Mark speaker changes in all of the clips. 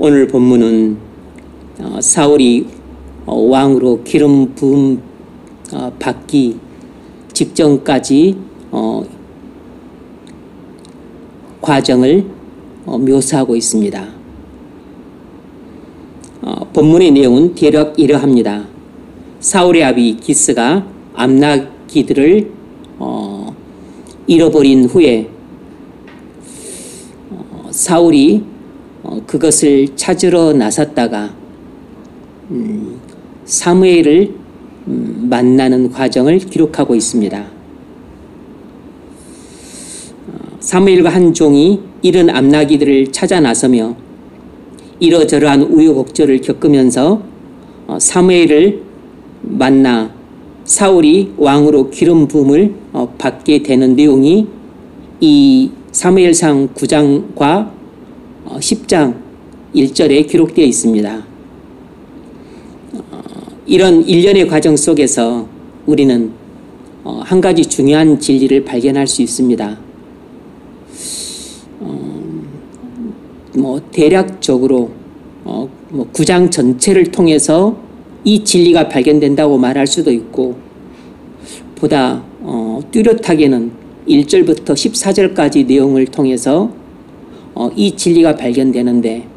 Speaker 1: 오늘 본문은 사울이 왕으로 기름 부음 받기 직전까지 과정을 묘사하고 있습니다. 본문의 내용은 대략 이러합니다. 사울의 아비 기스가 암나기들을 잃어버린 후에 사울이 그것을 찾으러 나섰다가 사무엘을 만나는 과정을 기록하고 있습니다. 사무엘과 한 종이 잃은 암나기들을 찾아 나서며 이러저러한 우여곡절을 겪으면서 사무엘을 만나 사울이 왕으로 기름 부음을 받게 되는 내용이 이 사무엘상 9장과 10장 1절에 기록되어 있습니다. 이런 일련의 과정 속에서 우리는 한 가지 중요한 진리를 발견할 수 있습니다. 대략적으로 9장 전체를 통해서 이 진리가 발견된다고 말할 수도 있고, 보다 뚜렷하게는 1절부터 14절까지 내용을 통해서 이 진리가 발견되는데,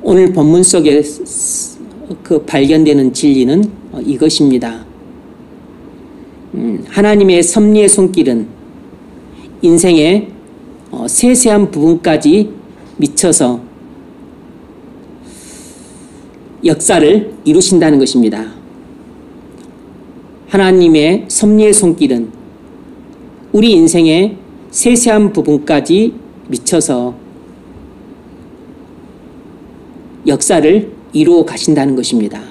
Speaker 1: 오늘 본문 속에 그 발견되는 진리는 이것입니다. 하나님의 섭리의 손길은 인생의 세세한 부분까지 미쳐서 역사를 이루신다는 것입니다. 하나님의 섭리의 손길은 우리 인생의 세세한 부분까지 미쳐서 역사를 이루어 가신다는 것입니다.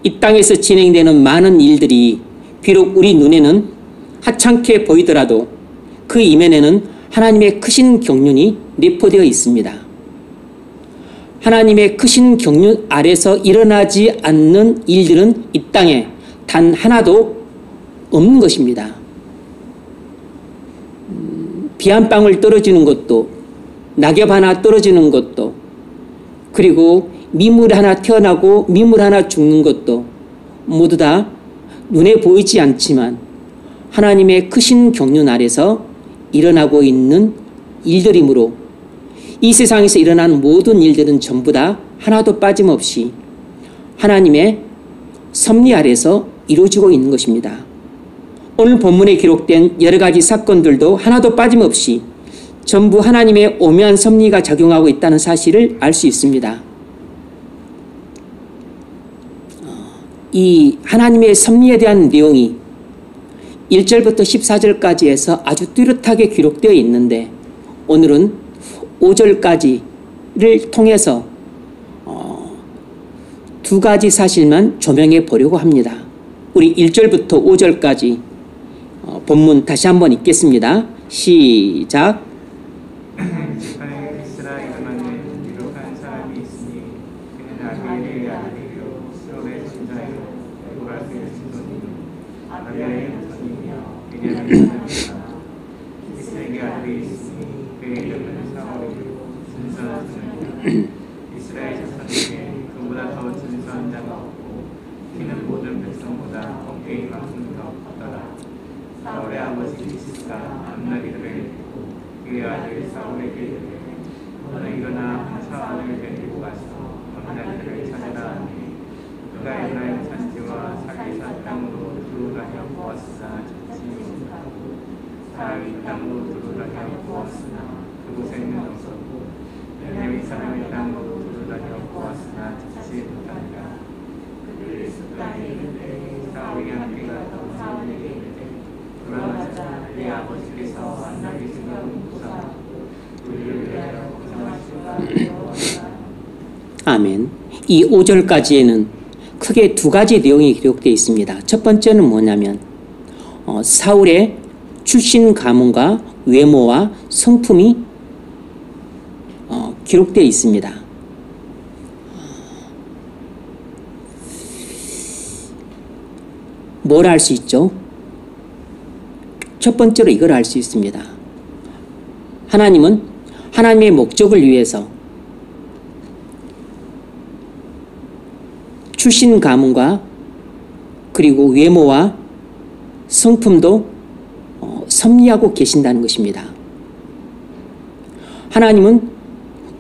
Speaker 1: 이 땅에서 진행되는 많은 일들이 비록 우리 눈에는 하찮게 보이더라도 그 이면에는 하나님의 크신 경륜이 내포되어 있습니다. 하나님의 크신 경륜 아래서 일어나지 않는 일들은 이 땅에 단 하나도 없는 것입니다. 비 한 방울 떨어지는 것도, 낙엽 하나 떨어지는 것도, 그리고 미물 하나 태어나고 미물 하나 죽는 것도 모두 다 눈에 보이지 않지만 하나님의 크신 경륜 아래서 일어나고 있는 일들이므로 이 세상에서 일어난 모든 일들은 전부 다 하나도 빠짐없이 하나님의 섭리 아래서 이루어지고 있는 것입니다. 오늘 본문에 기록된 여러 가지 사건들도 하나도 빠짐없이 전부 하나님의 오묘한 섭리가 작용하고 있다는 사실을 알 수 있습니다. 이 하나님의 섭리에 대한 내용이 1절부터 14절까지 해서 아주 뚜렷하게 기록되어 있는데, 오늘은 5절까지를 통해서 두 가지 사실만 조명해 보려고 합니다. 우리 1절부터 5절까지 본문 다시 한번 읽겠습니다. 시작.
Speaker 2: 이스라엘 자손에게 그보다 더 준수한 자가 없고 키는 모든 백성보다 어깨 이만큼 더 컸더라. 사울의 아버지 기스가 암나기들을 잃고 그의 아들 사울에게 이르되 너는 일어나 사울을 데리고 가서 암나기들을 찾아라 하니 그가 에브라임 산지와 사리사 땅으로 두루다녀 보았으나 찾지 못하고 사위 땅으로 두루다녀 보았으나 그곳에는 없었고 베냐민 사람의 땅으로 두루다녀 보았으나 찾지 못하니라. 그들이 숫단에 이르되 사울이 함께가 더 사울에게 이르되 돌아가자 내 아버지께서 암나기 생각은 고사하고 우리를 위하여 고생하시오라.
Speaker 1: 아멘. 이 5절까지에는 크게 두 가지 내용이 기록되어 있습니다. 첫 번째는 뭐냐면 사울의 출신 가문과 외모와 성품이 기록되어 있습니다. 뭘 알 수 있죠? 첫 번째로 이걸 알 수 있습니다. 하나님은 하나님의 목적을 위해서 출신 가문과 그리고 외모와 성품도 섭리하고 계신다는 것입니다. 하나님은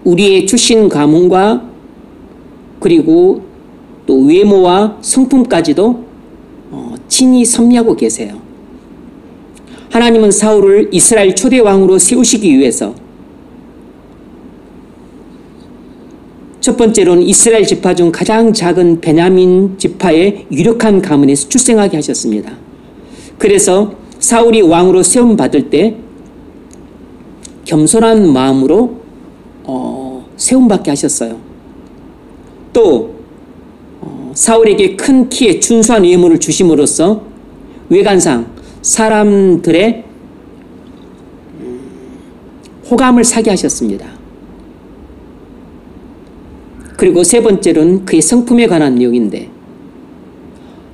Speaker 1: 우리의 출신 가문과 그리고 또 외모와 성품까지도 친히 섭리하고 계세요. 하나님은 사울을 이스라엘 초대 왕으로 세우시기 위해서 첫 번째로는 이스라엘 지파 중 가장 작은 베냐민 지파의 유력한 가문에서 출생하게 하셨습니다. 그래서 사울이 왕으로 세움받을 때 겸손한 마음으로 세움받게 하셨어요. 또 사울에게 큰 키에 준수한 외모를 주심으로써 외관상 사람들의 호감을 사게 하셨습니다. 그리고 세 번째로는 그의 성품에 관한 내용인데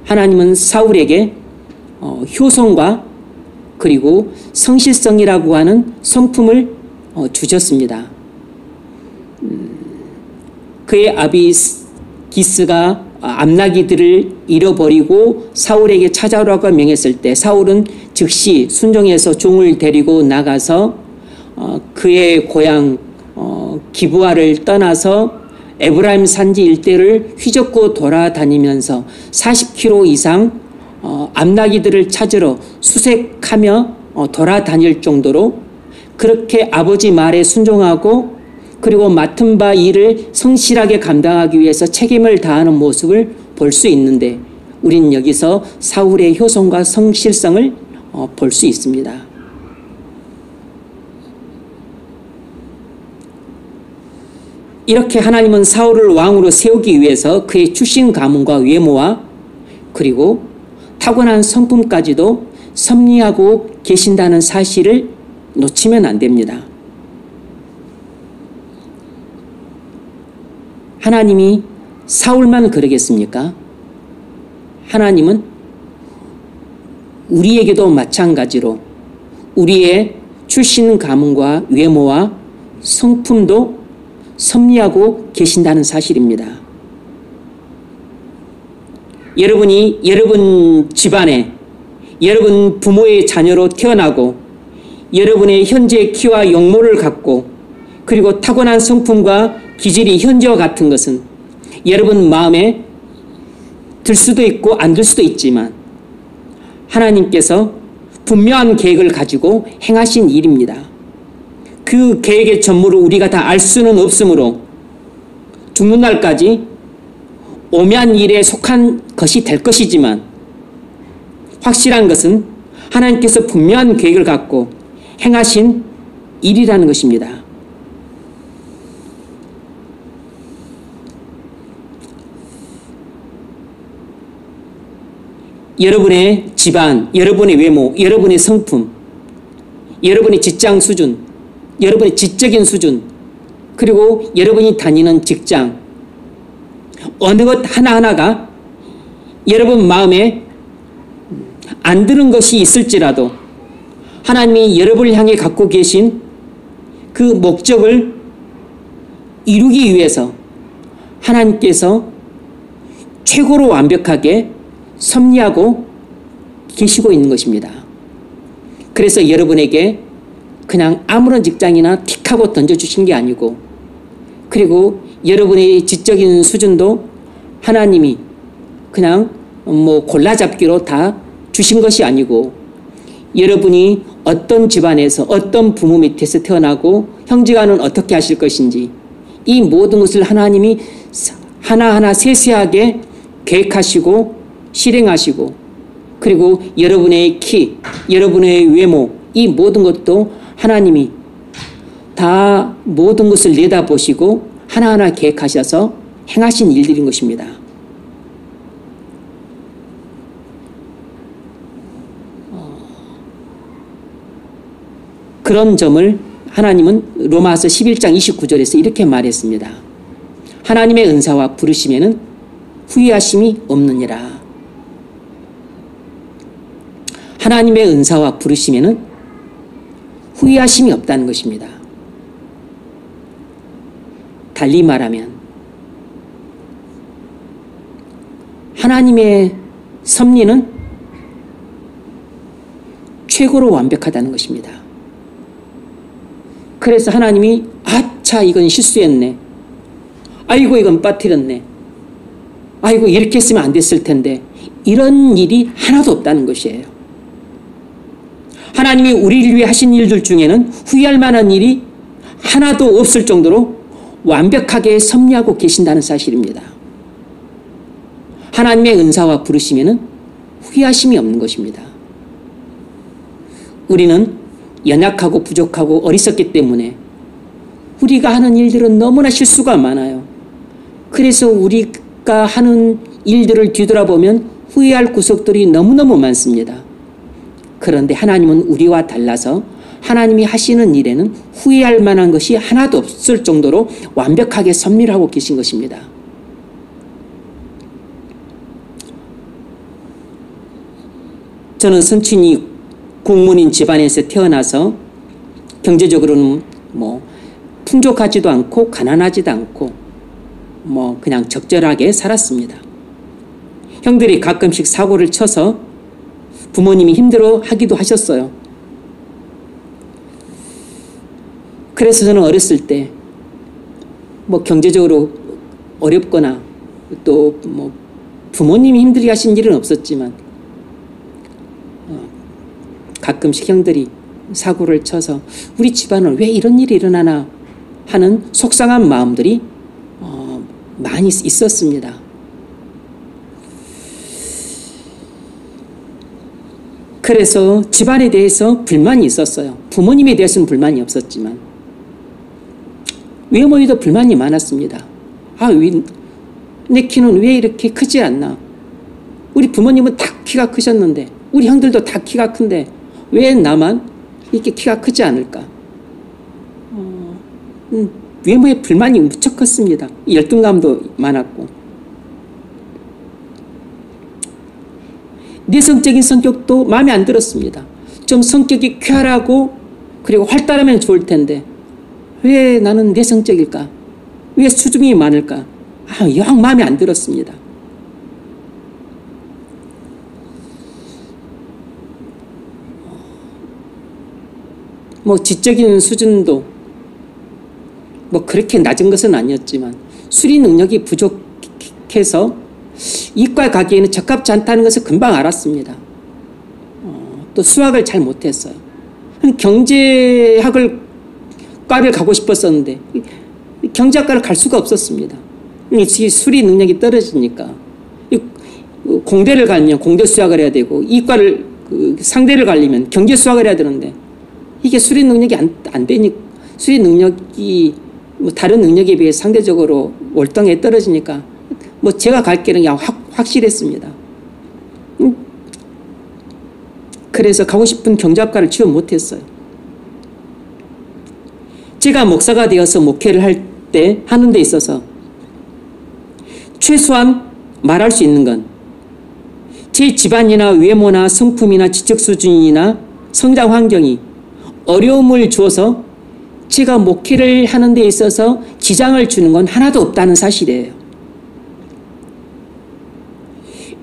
Speaker 1: 하나님은 사울에게 효성과 그리고 성실성이라고 하는 성품을 주셨습니다. 그의 아비 기스가 암나기들을 잃어버리고 사울에게 찾아오라고 명했을 때 사울은 즉시 순종해서 종을 데리고 나가서 그의 고향 기브아를 떠나서 에브라임 산지 일대를 휘젓고 돌아다니면서 40km 이상 암나기들을 찾으러 수색하며 돌아다닐 정도로 그렇게 아버지 말에 순종하고 그리고 맡은 바 일을 성실하게 감당하기 위해서 책임을 다하는 모습을 볼 수 있는데 우린 여기서 사울의 효성과 성실성을 볼 수 있습니다. 이렇게 하나님은 사울을 왕으로 세우기 위해서 그의 출신 가문과 외모와 그리고 타고난 성품까지도 섭리하고 계신다는 사실을 놓치면 안 됩니다. 하나님이 사울만 그러겠습니까? 하나님은 우리에게도 마찬가지로 우리의 출신 가문과 외모와 성품도 섭리하고 계신다는 사실입니다. 여러분이 여러분 집안에 여러분 부모의 자녀로 태어나고 여러분의 현재 키와 용모를 갖고 그리고 타고난 성품과 기질이 현재와 같은 것은 여러분 마음에 들 수도 있고 안 들 수도 있지만 하나님께서 분명한 계획을 가지고 행하신 일입니다. 그 계획의 전무를 우리가 다 알 수는 없으므로 죽는 날까지 오묘한 일에 속한 것이 될 것이지만 확실한 것은 하나님께서 분명한 계획을 갖고 행하신 일이라는 것입니다. 여러분의 집안, 여러분의 외모, 여러분의 성품, 여러분의 직장 수준, 여러분의 지적인 수준, 그리고 여러분이 다니는 직장, 어느 것 하나하나가 여러분 마음에 안 드는 것이 있을지라도 하나님이 여러분을 향해 갖고 계신 그 목적을 이루기 위해서 하나님께서 최고로 완벽하게 섭리하고 계시고 있는 것입니다. 그래서 여러분에게 그냥 아무런 직장이나 틱하고 던져주신 게 아니고 그리고 여러분의 지적인 수준도 하나님이 그냥 골라잡기로 다 주신 것이 아니고 여러분이 어떤 집안에서 어떤 부모 밑에서 태어나고 형제간은 어떻게 하실 것인지 이 모든 것을 하나님이 하나하나 세세하게 계획하시고 실행하시고 그리고 여러분의 키, 여러분의 외모 이 모든 것도 하나님이 다 모든 것을 내다보시고 하나하나 계획하셔서 행하신 일들인 것입니다. 그런 점을 하나님은 로마서 11장 29절에서 이렇게 말했습니다. 하나님의 은사와 부르심에는 후회하심이 없느니라. 하나님의 은사와 부르심에는 후회하심이 없다는 것입니다. 달리 말하면 하나님의 섭리는 최고로 완벽하다는 것입니다. 그래서 하나님이 아차 이건 실수했네. 아이고 이건 빠뜨렸네. 아이고 이렇게 했으면 안 됐을 텐데 이런 일이 하나도 없다는 것이에요. 하나님이 우리를 위해 하신 일들 중에는 후회할 만한 일이 하나도 없을 정도로 완벽하게 섭리하고 계신다는 사실입니다. 하나님의 은사와 부르심에는 후회하심이 없는 것입니다. 우리는 연약하고 부족하고 어리석기 때문에 우리가 하는 일들은 너무나 실수가 많아요. 그래서 우리가 하는 일들을 뒤돌아보면 후회할 구석들이 너무너무 많습니다. 그런데 하나님은 우리와 달라서 하나님이 하시는 일에는 후회할 만한 것이 하나도 없을 정도로 완벽하게 섭리를 하고 계신 것입니다. 저는 선친이 공무원인 집안에서 태어나서 경제적으로는 뭐 풍족하지도 않고 가난하지도 않고 뭐 그냥 적절하게 살았습니다. 형들이 가끔씩 사고를 쳐서 부모님이 힘들어 하기도 하셨어요. 그래서 저는 어렸을 때 뭐 경제적으로 어렵거나 또 뭐 부모님이 힘들게 하신 일은 없었지만 가끔씩 형들이 사고를 쳐서 우리 집안은 왜 이런 일이 일어나나 하는 속상한 마음들이 많이 있었습니다. 그래서 집안에 대해서 불만이 있었어요. 부모님에 대해서는 불만이 없었지만 외모에도 불만이 많았습니다. 내 키는 왜 이렇게 크지 않나? 우리 부모님은 다 키가 크셨는데 우리 형들도 다 키가 큰데 왜 나만 이렇게 키가 크지 않을까? 외모에 불만이 무척 컸습니다. 열등감도 많았고 내성적인 성격도 마음에 안 들었습니다. 좀 성격이 쾌활하고 그리고 활달하면 좋을 텐데 왜 나는 내성적일까? 왜 수줍음이 많을까? 영 마음에 안 들었습니다. 뭐 지적인 수준도 뭐 그렇게 낮은 것은 아니었지만 수리 능력이 부족해서 이과 가기에는 적합지 않다는 것을 금방 알았습니다. 또 수학을 잘 못했어요. 경제학을 과를 가고 싶었었는데 경제학과를 갈 수가 없었습니다. 수리 능력이 떨어지니까 공대를 가면 공대 수학을 해야 되고 이과를 상대를 가려면 경제 수학을 해야 되는데 이게 수리 능력이 안 되니까 수리 능력이 뭐 다른 능력에 비해 상대적으로 월등하게 떨어지니까 뭐 제가 갈 길은 그냥 확실했습니다. 그래서 가고 싶은 경제학과를 지원 못했어요. 제가 목사가 되어서 목회를 하는 데 있어서 최소한 말할 수 있는 건 제 집안이나 외모나 성품이나 지적 수준이나 성장 환경이 어려움을 주어서 제가 목회를 하는 데 있어서 지장을 주는 건 하나도 없다는 사실이에요.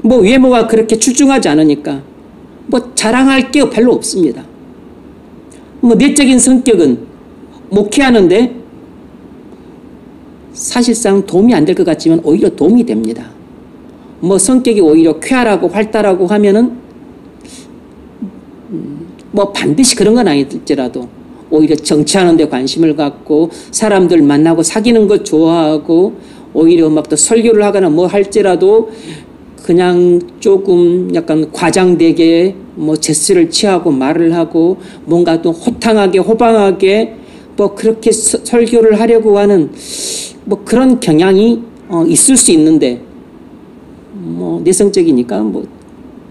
Speaker 1: 뭐 외모가 그렇게 출중하지 않으니까 뭐 자랑할 게 별로 없습니다. 뭐 내적인 성격은 목회하는데 사실상 도움이 안 될 것 같지만 오히려 도움이 됩니다. 뭐 성격이 오히려 쾌활하고 활달하고 하면은 뭐 반드시 그런 건 아닐지라도 오히려 정치하는 데 관심을 갖고 사람들 만나고 사귀는 것 좋아하고 오히려 막 또 설교를 하거나 뭐 할지라도 그냥 조금 약간 과장되게 뭐 제스를 취하고 말을 하고 뭔가 또 호탕하게 호방하게 뭐 그렇게 설교를 하려고 하는 뭐 그런 경향이 있을 수 있는데 뭐 내성적이니까 뭐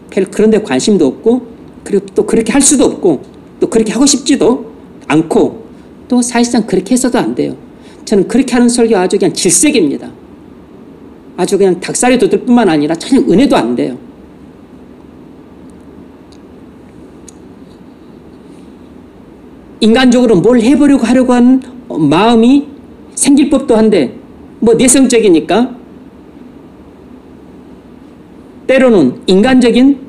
Speaker 1: 별 그런 데 관심도 없고 그리고 또 그렇게 할 수도 없고 또 그렇게 하고 싶지도 않고 또 사실상 그렇게 해서도 안 돼요. 저는 그렇게 하는 설교 아주 그냥 질색입니다. 아주 그냥 닭살이 돋을 뿐만 아니라 전혀 은혜도 안 돼요. 인간적으로 뭘 해보려고 하려고 하는 마음이 생길 법도 한데 뭐 내성적이니까 때로는 인간적인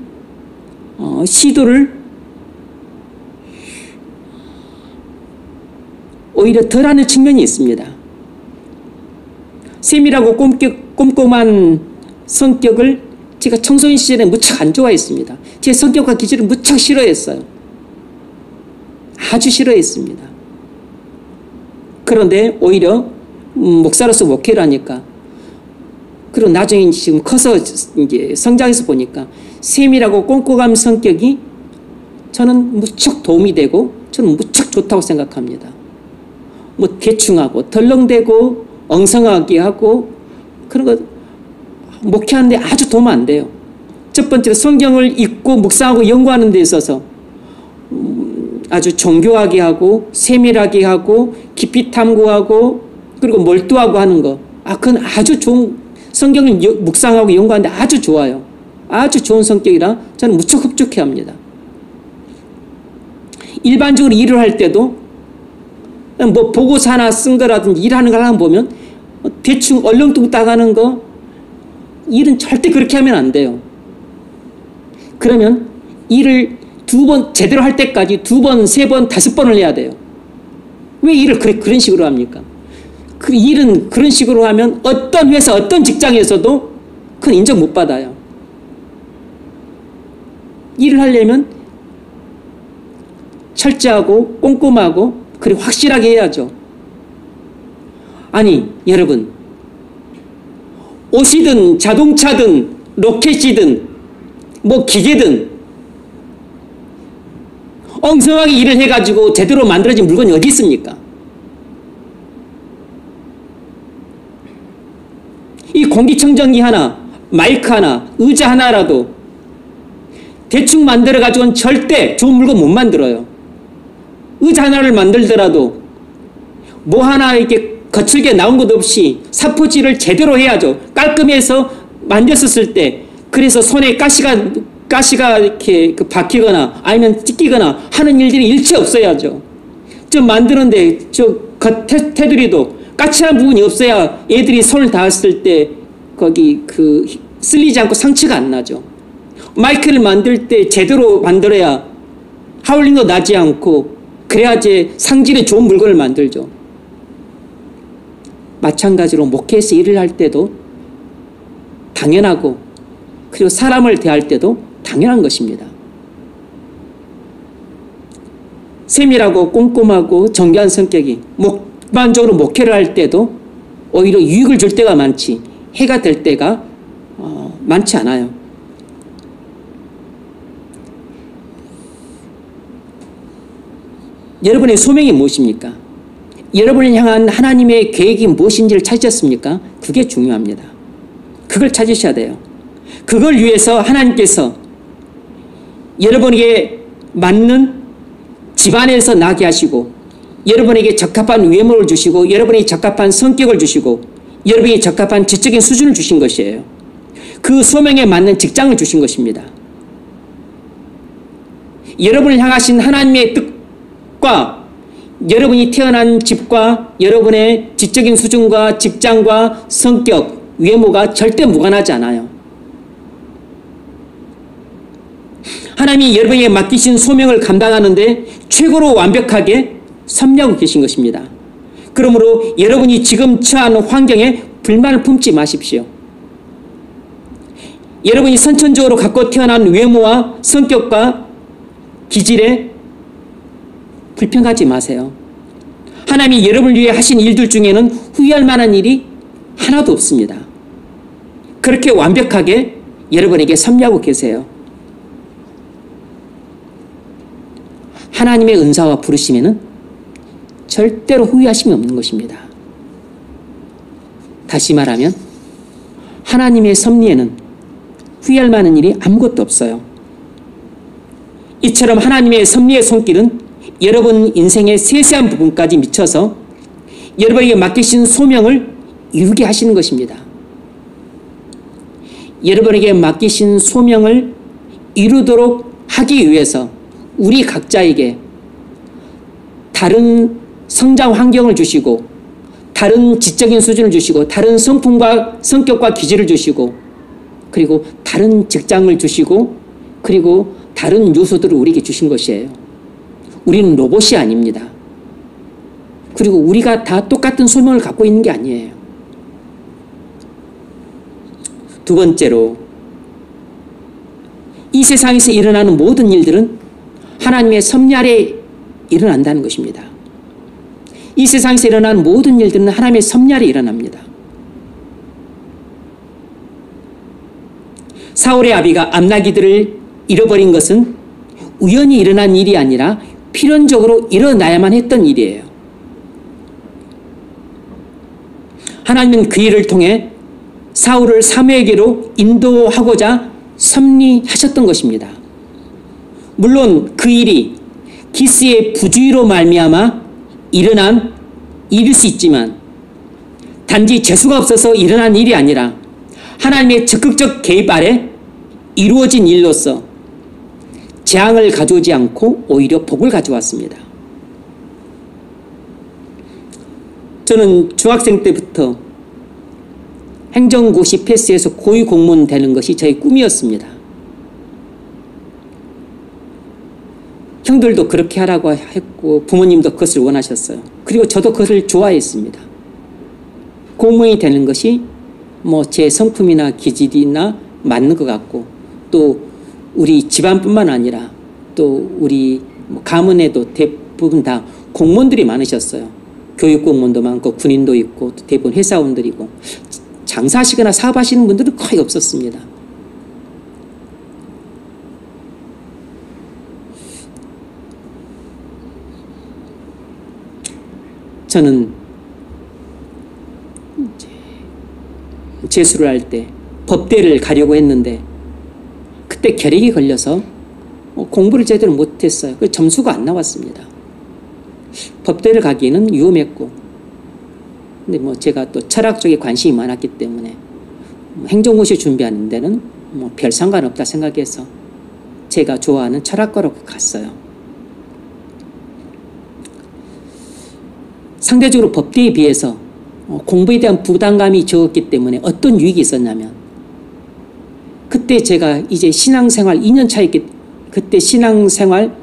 Speaker 1: 시도를 오히려 덜하는 측면이 있습니다. 세밀하고 꼼꼼한 성격을 제가 청소년 시절에 무척 안 좋아했습니다. 제 성격과 기질을 무척 싫어했어요. 아주 싫어했습니다. 그런데 오히려 목사로서 목회를 하니까, 그리고 나중에 지금 커서 이제 성장해서 보니까 세밀하고 꼼꼼한 성격이 저는 무척 도움이 되고 저는 무척 좋다고 생각합니다. 뭐 대충하고 덜렁대고 엉성하게 하고 그런 거 목회하는데 아주 도움 안 돼요. 첫 번째로 성경을 읽고 묵상하고 연구하는 데 있어서 아주 정교하게 하고 세밀하게 하고 깊이 탐구하고 그리고 몰두하고 하는 거, 그건 아주 좋은, 성경을 묵상하고 연구하는데 아주 좋아요. 아주 좋은 성격이라 저는 무척 흡족해합니다. 일반적으로 일을 할 때도 뭐 보고서 하나 쓴 거라든지 일하는 걸 하나 보면 대충 얼렁뚱땅 하는 거, 일은 절대 그렇게 하면 안 돼요. 그러면 일을 제대로 할 때까지 2번, 3번, 5번을 해야 돼요. 왜 일을 그런 식으로 합니까? 그 일은 그런 식으로 하면 어떤 회사, 어떤 직장에서도 그건 인정 못 받아요. 일을 하려면 철저하고 꼼꼼하고 그리고 확실하게 해야죠. 아니 여러분, 옷이든 자동차든 로켓이든 뭐 기계든 엉성하게 일을 해가지고 제대로 만들어진 물건이 어디 있습니까? 이 공기청정기 하나, 마이크 하나, 의자 하나라도 대충 만들어가지고는 절대 좋은 물건 못 만들어요. 의자 하나를 만들더라도 뭐 하나 이렇게 거칠게 나온 것 없이 사포질을 제대로 해야죠. 깔끔해서 만졌었을 때, 그래서 손에 가시가 이렇게 박히거나 아니면 찢기거나 하는 일들이 일체 없어야죠. 만드는데 겉 테두리도 까칠한 부분이 없어야 애들이 손을 닿았을 때 거기 쓸리지 않고 상처가 안 나죠. 마이크를 만들 때 제대로 만들어야 하울링도 나지 않고 그래야지 상질의 좋은 물건을 만들죠. 마찬가지로 목회에서 일을 할 때도 당연하고, 그리고 사람을 대할 때도 당연한 것입니다. 세밀하고 꼼꼼하고 정교한 성격이 일반적으로 목회를 할 때도 오히려 유익을 줄 때가 많지 해가 될 때가 많지 않아요. 여러분의 소명이 무엇입니까? 여러분을 향한 하나님의 계획이 무엇인지를 찾으셨습니까? 그게 중요합니다. 그걸 찾으셔야 돼요. 그걸 위해서 하나님께서 여러분에게 맞는 집안에서 나게 하시고, 여러분에게 적합한 외모를 주시고, 여러분에게 적합한 성격을 주시고, 여러분에게 적합한 지적인 수준을 주신 것이에요. 그 소명에 맞는 직장을 주신 것입니다. 여러분을 향하신 하나님의 뜻과 여러분이 태어난 집과 여러분의 지적인 수준과 직장과 성격, 외모가 절대 무관하지 않아요. 하나님이 여러분에게 맡기신 소명을 감당하는데 최고로 완벽하게 섭리하고 계신 것입니다. 그러므로 여러분이 지금 처한 환경에 불만을 품지 마십시오. 여러분이 선천적으로 갖고 태어난 외모와 성격과 기질에 불평하지 마세요. 하나님이 여러분을 위해 하신 일들 중에는 후회할 만한 일이 하나도 없습니다. 그렇게 완벽하게 여러분에게 섭리하고 계세요. 하나님의 은사와 부르심에는 절대로 후회하심이 없는 것입니다. 다시 말하면 하나님의 섭리에는 후회할 만한 일이 아무것도 없어요. 이처럼 하나님의 섭리의 손길은 여러분 인생의 세세한 부분까지 미쳐서 여러분에게 맡기신 소명을 이루게 하시는 것입니다. 여러분에게 맡기신 소명을 이루도록 하기 위해서 우리 각자에게 다른 성장 환경을 주시고 다른 지적인 수준을 주시고 다른 성품과 성격과 기질을 주시고 그리고 다른 직장을 주시고 그리고 다른 요소들을 우리에게 주신 것이에요. 우리는 로봇이 아닙니다. 그리고 우리가 다 똑같은 소명을 갖고 있는 게 아니에요. 두 번째로 이 세상에서 일어나는 모든 일들은 하나님의 섭리 아래 일어난다는 것입니다. 이 세상에서 일어나는 모든 일들은 하나님의 섭리 아래 일어납니다. 사울의 아비가 암나기들을 잃어버린 것은 우연히 일어난 일이 아니라 필연적으로 일어나야만 했던 일이에요. 하나님은 그 일을 통해 사울을 사무엘에게로 인도하고자 섭리하셨던 것입니다. 물론 그 일이 기스의 부주의로 말미암아 일어난 일일 수 있지만 단지 재수가 없어서 일어난 일이 아니라 하나님의 적극적 개입 아래 이루어진 일로서 재앙을 가져오지 않고 오히려 복을 가져왔습니다. 저는 중학생 때부터 행정고시 패스해서 고위 공무원 되는 것이 저의 꿈이었습니다. 형들도 그렇게 하라고 했고 부모님도 그것을 원하셨어요. 그리고 저도 그것을 좋아했습니다. 공무원이 되는 것이 뭐 제 성품이나 기질이나 맞는 것 같고 또 우리 집안뿐만 아니라 또 우리 가문에도 대부분 다 공무원들이 많으셨어요. 교육 공무원도 많고 군인도 있고 대부분 회사원들이고 장사하시거나 사업하시는 분들은 거의 없었습니다. 저는 재수를 할 때 법대를 가려고 했는데 그때 결핵이 걸려서 공부를 제대로 못했어요. 그래서 점수가 안 나왔습니다. 법대를 가기에는 위험했고 근데 뭐 제가 또 철학 쪽에 관심이 많았기 때문에 행정고시 준비하는 데는 뭐 별 상관없다 생각해서 제가 좋아하는 철학과로 갔어요. 상대적으로 법대에 비해서 공부에 대한 부담감이 적었기 때문에 어떤 유익이 있었냐면 그때 제가 이제 신앙생활 2년 차였기 그때 신앙생활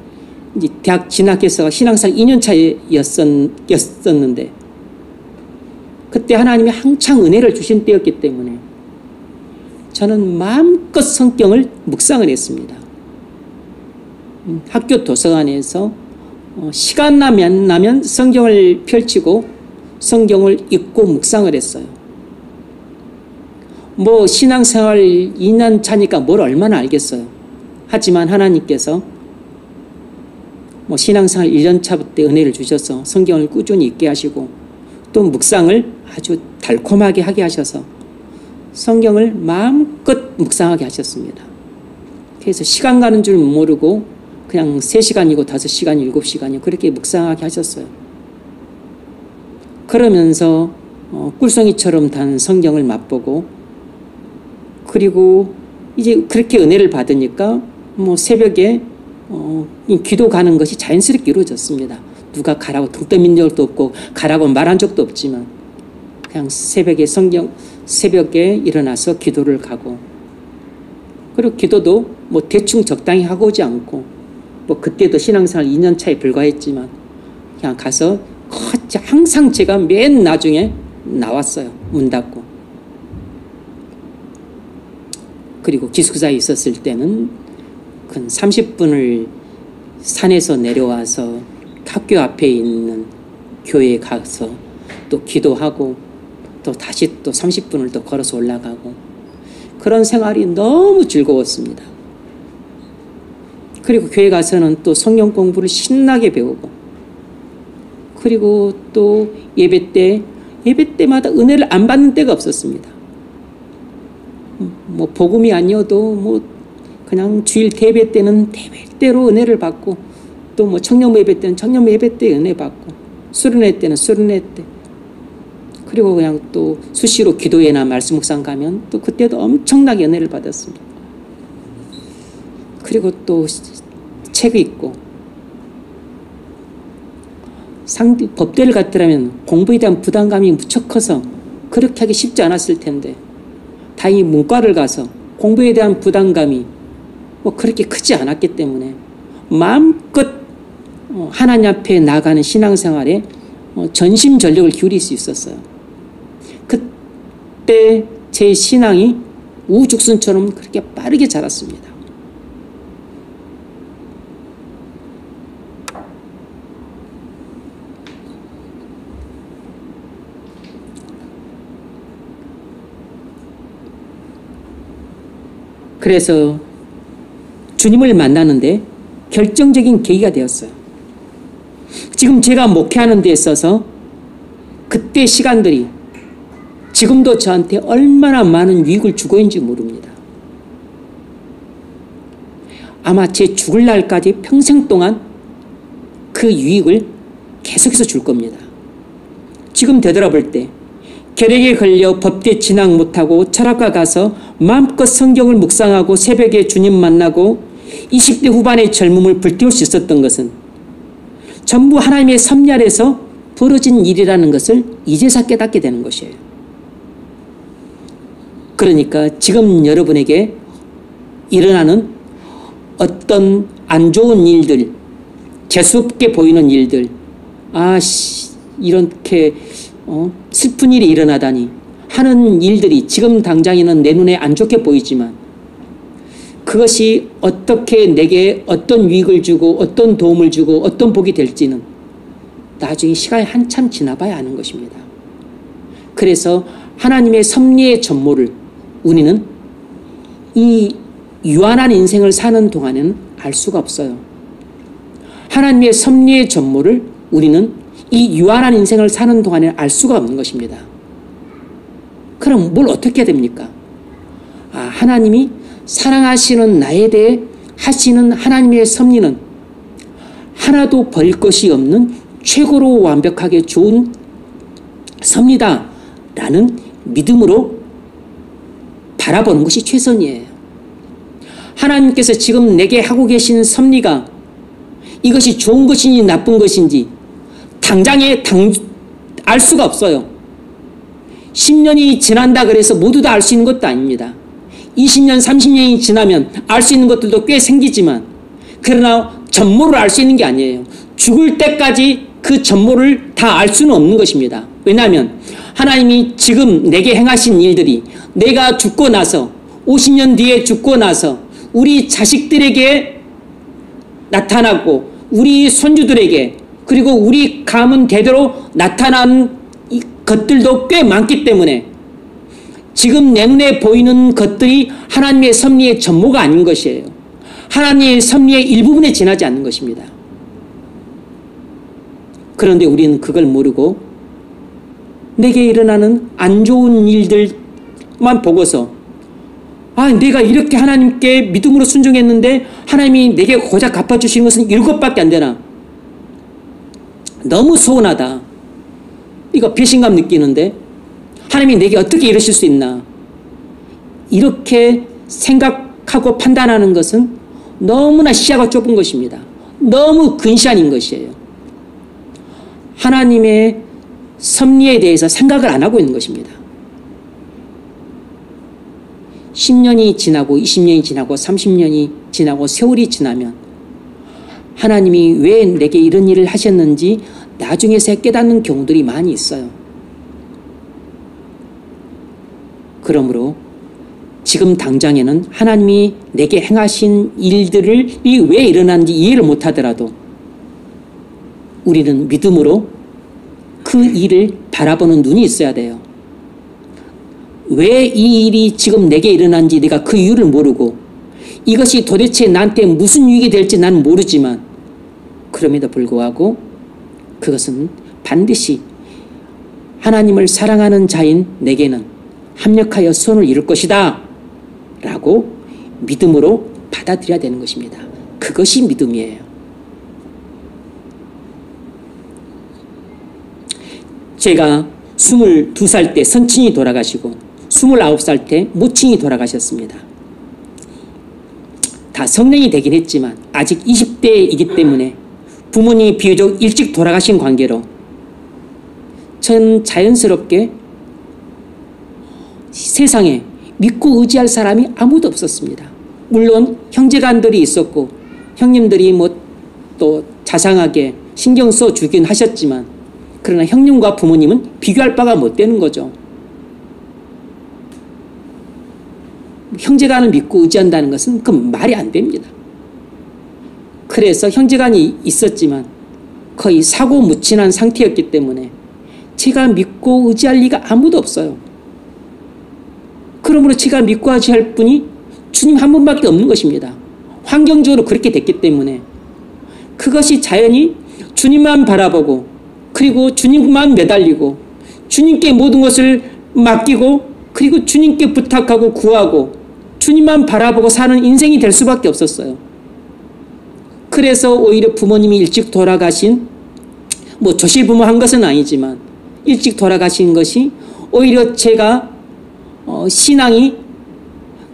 Speaker 1: 이제 대학 진학해서 신앙생활 2년 차였었는데 그때 하나님이 한창 은혜를 주신 때였기 때문에 저는 마음껏 성경을 묵상을 했습니다. 학교 도서관에서 시간 나면 성경을 펼치고 성경을 읽고 묵상을 했어요. 뭐 신앙생활 2년 차니까 뭘 얼마나 알겠어요. 하지만 하나님께서 뭐 신앙생활 1년 차부터 은혜를 주셔서 성경을 꾸준히 읽게 하시고 또 묵상을 아주 달콤하게 하게 하셔서 성경을 마음껏 묵상하게 하셨습니다. 그래서 시간 가는 줄 모르고 그냥 3시간이고 5시간, 7시간이고 그렇게 묵상하게 하셨어요. 그러면서 꿀송이처럼 단 성경을 맛보고 그리고 이제 그렇게 은혜를 받으니까 뭐 새벽에 기도 가는 것이 자연스럽게 이루어졌습니다. 누가 가라고 등 떠민 적도 없고 가라고 말한 적도 없지만 그냥 새벽에 일어나서 기도를 가고 그리고 기도도 뭐 대충 적당히 하고 오지 않고 뭐 그때도 신앙생활 2년 차에 불과했지만 그냥 가서 항상 제가 맨 나중에 나왔어요. 문 닫고. 그리고 기숙사에 있었을 때는 근 30분을 산에서 내려와서 학교 앞에 있는 교회에 가서 또 기도하고 또 다시 또 30분을 또 걸어서 올라가고 그런 생활이 너무 즐거웠습니다. 그리고 교회 가서는 또 성경 공부를 신나게 배우고 그리고 또 예배 때마다 은혜를 안 받는 때가 없었습니다. 뭐 복음이 아니어도 뭐 그냥 주일 예배 때는 예배대로 은혜를 받고 또 뭐 청년부 예배 때는 청년부 예배 때 은혜 받고 수련회 때는 수련회 때 그리고 그냥 또 수시로 기도회나 말씀 묵상 가면 또 그때도 엄청나게 은혜를 받았습니다. 그리고 또 책 읽고 법대를 갔더라면 공부에 대한 부담감이 무척 커서 그렇게 하기 쉽지 않았을 텐데 다행히 문과를 가서 공부에 대한 부담감이 뭐 그렇게 크지 않았기 때문에 마음껏 하나님 앞에 나가는 신앙생활에 전심전력을 기울일 수 있었어요. 그때 제 신앙이 우죽순처럼 그렇게 빠르게 자랐습니다. 그래서 주님을 만나는데 결정적인 계기가 되었어요. 지금 제가 목회하는 데 있어서 그때 시간들이 지금도 저한테 얼마나 많은 유익을 주고 있는지 모릅니다. 아마 제 죽을 날까지 평생 동안 그 유익을 계속해서 줄 겁니다. 지금 되돌아볼 때 결핵에 걸려 법대 진학 못하고 철학과 가서 마음껏 성경을 묵상하고 새벽에 주님 만나고 20대 후반의 젊음을 불태울 수 있었던 것은 전부 하나님의 섭리 아래서 벌어진 일이라는 것을 이제서 깨닫게 되는 것이에요. 그러니까 지금 여러분에게 일어나는 어떤 안 좋은 일들, 재수없게 보이는 일들, 이렇게 슬픈 일이 일어나다니 하는 일들이 지금 당장에는 내 눈에 안 좋게 보이지만 그것이 어떻게 내게 어떤 유익을 주고 어떤 도움을 주고 어떤 복이 될지는 나중에 시간이 한참 지나봐야 아는 것입니다. 그래서 하나님의 섭리의 전모를 우리는 이 유한한 인생을 사는 동안에는 알 수가 없어요. 하나님의 섭리의 전모를 우리는 이 유한한 인생을 사는 동안에 알 수가 없는 것입니다. 그럼 뭘 어떻게 해야 됩니까? 하나님이 사랑하시는 나에 대해 하시는 하나님의 섭리는 하나도 버릴 것이 없는 최고로 완벽하게 좋은 섭리다 라는 믿음으로 바라보는 것이 최선이에요. 하나님께서 지금 내게 하고 계신 섭리가 이것이 좋은 것인지 나쁜 것인지 당장에 알 수가 없어요. 10년이 지난다 그래서 모두 다 알 수 있는 것도 아닙니다. 20년, 30년이 지나면 알 수 있는 것들도 꽤 생기지만 그러나 전모를 알 수 있는 게 아니에요. 죽을 때까지 그 전모를 다 알 수는 없는 것입니다. 왜냐하면 하나님이 지금 내게 행하신 일들이 내가 죽고 나서 50년 뒤에 죽고 나서 우리 자식들에게 나타나고 우리 손주들에게 그리고 우리 가문 대대로 나타난 것들도 꽤 많기 때문에 지금 내 눈에 보이는 것들이 하나님의 섭리의 전모가 아닌 것이에요. 하나님의 섭리의 일부분에 지나지 않는 것입니다. 그런데 우리는 그걸 모르고 내게 일어나는 안 좋은 일들만 보고서 내가 이렇게 하나님께 믿음으로 순종했는데 하나님이 내게 고작 갚아주시는 것은 7밖에 안 되나? 너무 서운하다. 이거 배신감 느끼는데 하나님이 내게 어떻게 이러실 수 있나? 이렇게 생각하고 판단하는 것은 너무나 시야가 좁은 것입니다. 너무 근시안인 것이에요. 하나님의 섭리에 대해서 생각을 안 하고 있는 것입니다. 10년이 지나고 20년이 지나고 30년이 지나고 세월이 지나면 하나님이 왜 내게 이런 일을 하셨는지 나중에서 깨닫는 경우들이 많이 있어요. 그러므로 지금 당장에는 하나님이 내게 행하신 일들이 왜 일어났는지 이해를 못하더라도 우리는 믿음으로 그 일을 바라보는 눈이 있어야 돼요. 왜 이 일이 지금 내게 일어난지 내가 그 이유를 모르고 이것이 도대체 나한테 무슨 유익이 될지 난 모르지만 그럼에도 불구하고 그것은 반드시 하나님을 사랑하는 자인 내게는 합력하여 선을 이룰 것이다 라고 믿음으로 받아들여야 되는 것입니다. 그것이 믿음이에요. 제가 22살 때 선친이 돌아가시고 29살 때 모친이 돌아가셨습니다. 다 성년이 되긴 했지만 아직 20대이기 때문에 부모님이 비교적 일찍 돌아가신 관계로 전 자연스럽게 세상에 믿고 의지할 사람이 아무도 없었습니다. 물론 형제간들이 있었고 형님들이 뭐 또 자상하게 신경 써 주긴 하셨지만 그러나 형님과 부모님은 비교할 바가 못 되는 거죠. 형제간을 믿고 의지한다는 것은 그 말이 안 됩니다. 그래서 형제간이 있었지만 거의 사고무친한 상태였기 때문에 제가 믿고 의지할 리가 아무도 없어요. 그러므로 제가 믿고 의지할 분이 주님 한 분밖에 없는 것입니다. 환경적으로 그렇게 됐기 때문에 그것이 자연히 주님만 바라보고 그리고 주님만 매달리고 주님께 모든 것을 맡기고 그리고 주님께 부탁하고 구하고 주님만 바라보고 사는 인생이 될 수밖에 없었어요. 그래서 오히려 부모님이 일찍 돌아가신 뭐 조실부모한 것은 아니지만 일찍 돌아가신 것이 오히려 제가 신앙이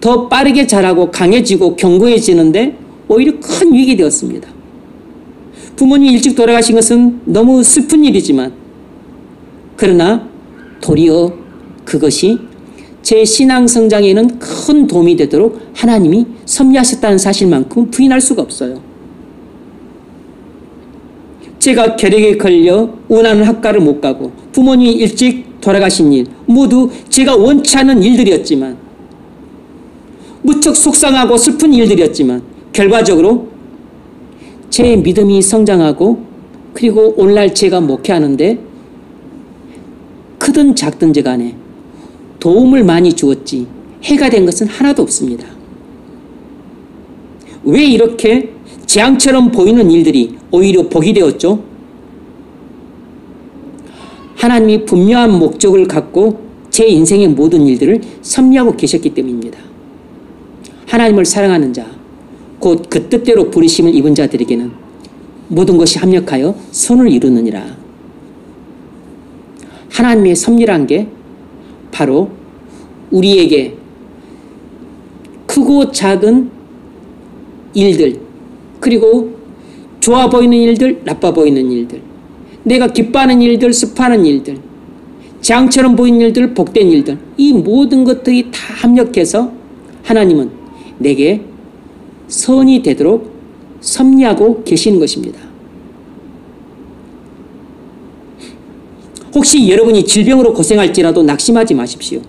Speaker 1: 더 빠르게 자라고 강해지고 견고해지는데 오히려 큰 위익이 되었습니다. 부모님이 일찍 돌아가신 것은 너무 슬픈 일이지만 그러나 도리어 그것이 제 신앙 성장에는 큰 도움이 되도록 하나님이 섭리하셨다는 사실만큼 부인할 수가 없어요. 제가 결핵에 걸려 원하는 학과를 못 가고 부모님이 일찍 돌아가신 일 모두 제가 원치 않은 일들이었지만 무척 속상하고 슬픈 일들이었지만 결과적으로 제 믿음이 성장하고 그리고 오늘날 제가 목회하는데 크든 작든지 간에 도움을 많이 주었지 해가 된 것은 하나도 없습니다. 왜 이렇게 재앙처럼 보이는 일들이 오히려 복이 되었죠? 하나님이 분명한 목적을 갖고 제 인생의 모든 일들을 섭리하고 계셨기 때문입니다. 하나님을 사랑하는 자, 곧 그 뜻대로 부르심을 입은 자들에게는 모든 것이 합력하여 선을 이루느니라. 하나님의 섭리란 게 바로 우리에게 크고 작은 일들, 그리고 좋아 보이는 일들, 나빠 보이는 일들, 내가 기뻐하는 일들, 슬퍼하는 일들, 재앙처럼 보이는 일들, 복된 일들, 이 모든 것들이 다 합력해서 하나님은 내게 선이 되도록 섭리하고 계시는 것입니다. 혹시 여러분이 질병으로 고생할지라도 낙심하지 마십시오.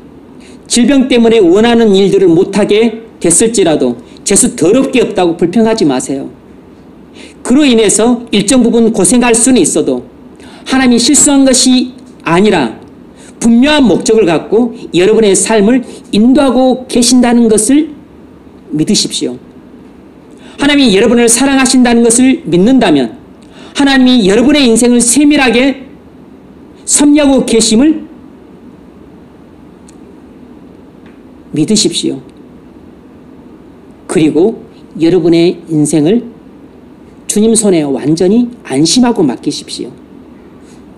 Speaker 1: 질병 때문에 원하는 일들을 못하게 됐을지라도 재수 더럽게 없다고 불평하지 마세요. 그로 인해서 일정 부분 고생할 수는 있어도 하나님이 실수한 것이 아니라 분명한 목적을 갖고 여러분의 삶을 인도하고 계신다는 것을 믿으십시오. 하나님이 여러분을 사랑하신다는 것을 믿는다면 하나님이 여러분의 인생을 세밀하게 섭리하고 계심을 믿으십시오. 그리고 여러분의 인생을 주님 손에 완전히 안심하고 맡기십시오.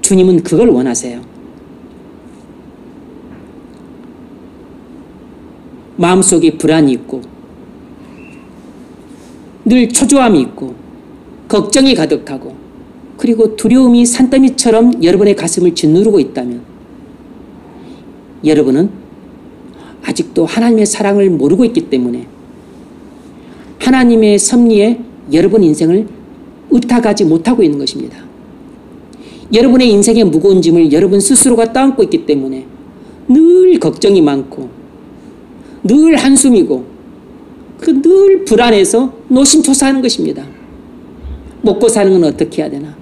Speaker 1: 주님은 그걸 원하세요. 마음속에 불안이 있고 늘 초조함이 있고 걱정이 가득하고 그리고 두려움이 산더미처럼 여러분의 가슴을 짓누르고 있다면 여러분은 아직도 하나님의 사랑을 모르고 있기 때문에 하나님의 섭리에 여러분 인생을 의탁하지 못하고 있는 것입니다. 여러분의 인생의 무거운 짐을 여러분 스스로가 떠안고 있기 때문에 늘 걱정이 많고 늘 한숨이고 늘 불안해서 노심초사하는 것입니다. 먹고 사는 건 어떻게 해야 되나?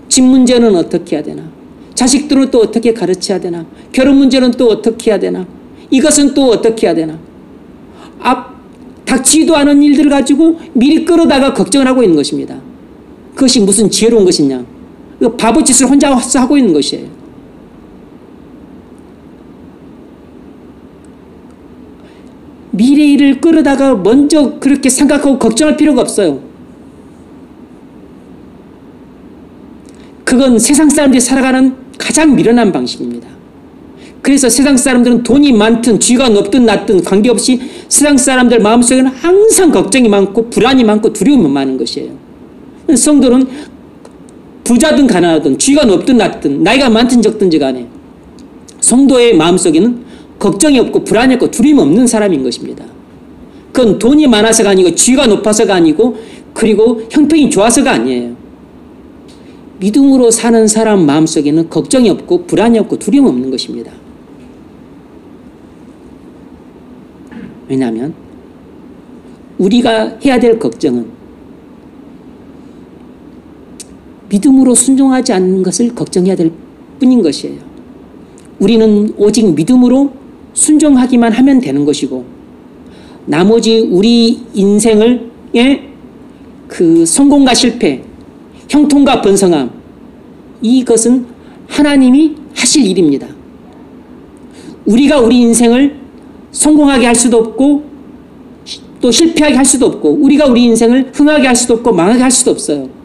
Speaker 1: 집 문제는 어떻게 해야 되나? 자식들은 또 어떻게 가르쳐야 되나? 결혼 문제는 또 어떻게 해야 되나? 이것은 또 어떻게 해야 되나? 닥치지도 않은 일들을 가지고 미리 끌어다가 걱정을 하고 있는 것입니다. 그것이 무슨 지혜로운 것이냐? 바보짓을 혼자 하고 있는 것이에요. 미래의 일을 끌어다가 먼저 그렇게 생각하고 걱정할 필요가 없어요. 그건 세상 사람들이 살아가는 가장 미련한 방식입니다. 그래서 세상 사람들은 돈이 많든 쥐가 높든 낮든 관계없이 세상 사람들 마음속에는 항상 걱정이 많고 불안이 많고 두려움이 많은 것이에요. 성도는 부자든 가난하든 쥐가 높든 낮든 나이가 많든 적든지 간에 성도의 마음속에는 걱정이 없고 불안이 없고 두려움이 없는 사람인 것입니다. 그건 돈이 많아서가 아니고 쥐가 높아서가 아니고 그리고 형편이 좋아서가 아니에요. 믿음으로 사는 사람 마음속에는 걱정이 없고 불안이 없고 두려움이 없는 것입니다. 왜냐하면 우리가 해야 될 걱정은 믿음으로 순종하지 않는 것을 걱정해야 될 뿐인 것이에요. 우리는 오직 믿음으로 순종하기만 하면 되는 것이고 나머지 우리 인생의 그 성공과 실패, 형통과 번성함, 이것은 하나님이 하실 일입니다. 우리가 우리 인생을 성공하게 할 수도 없고 또 실패하게 할 수도 없고 우리가 우리 인생을 흥하게 할 수도 없고 망하게 할 수도 없어요.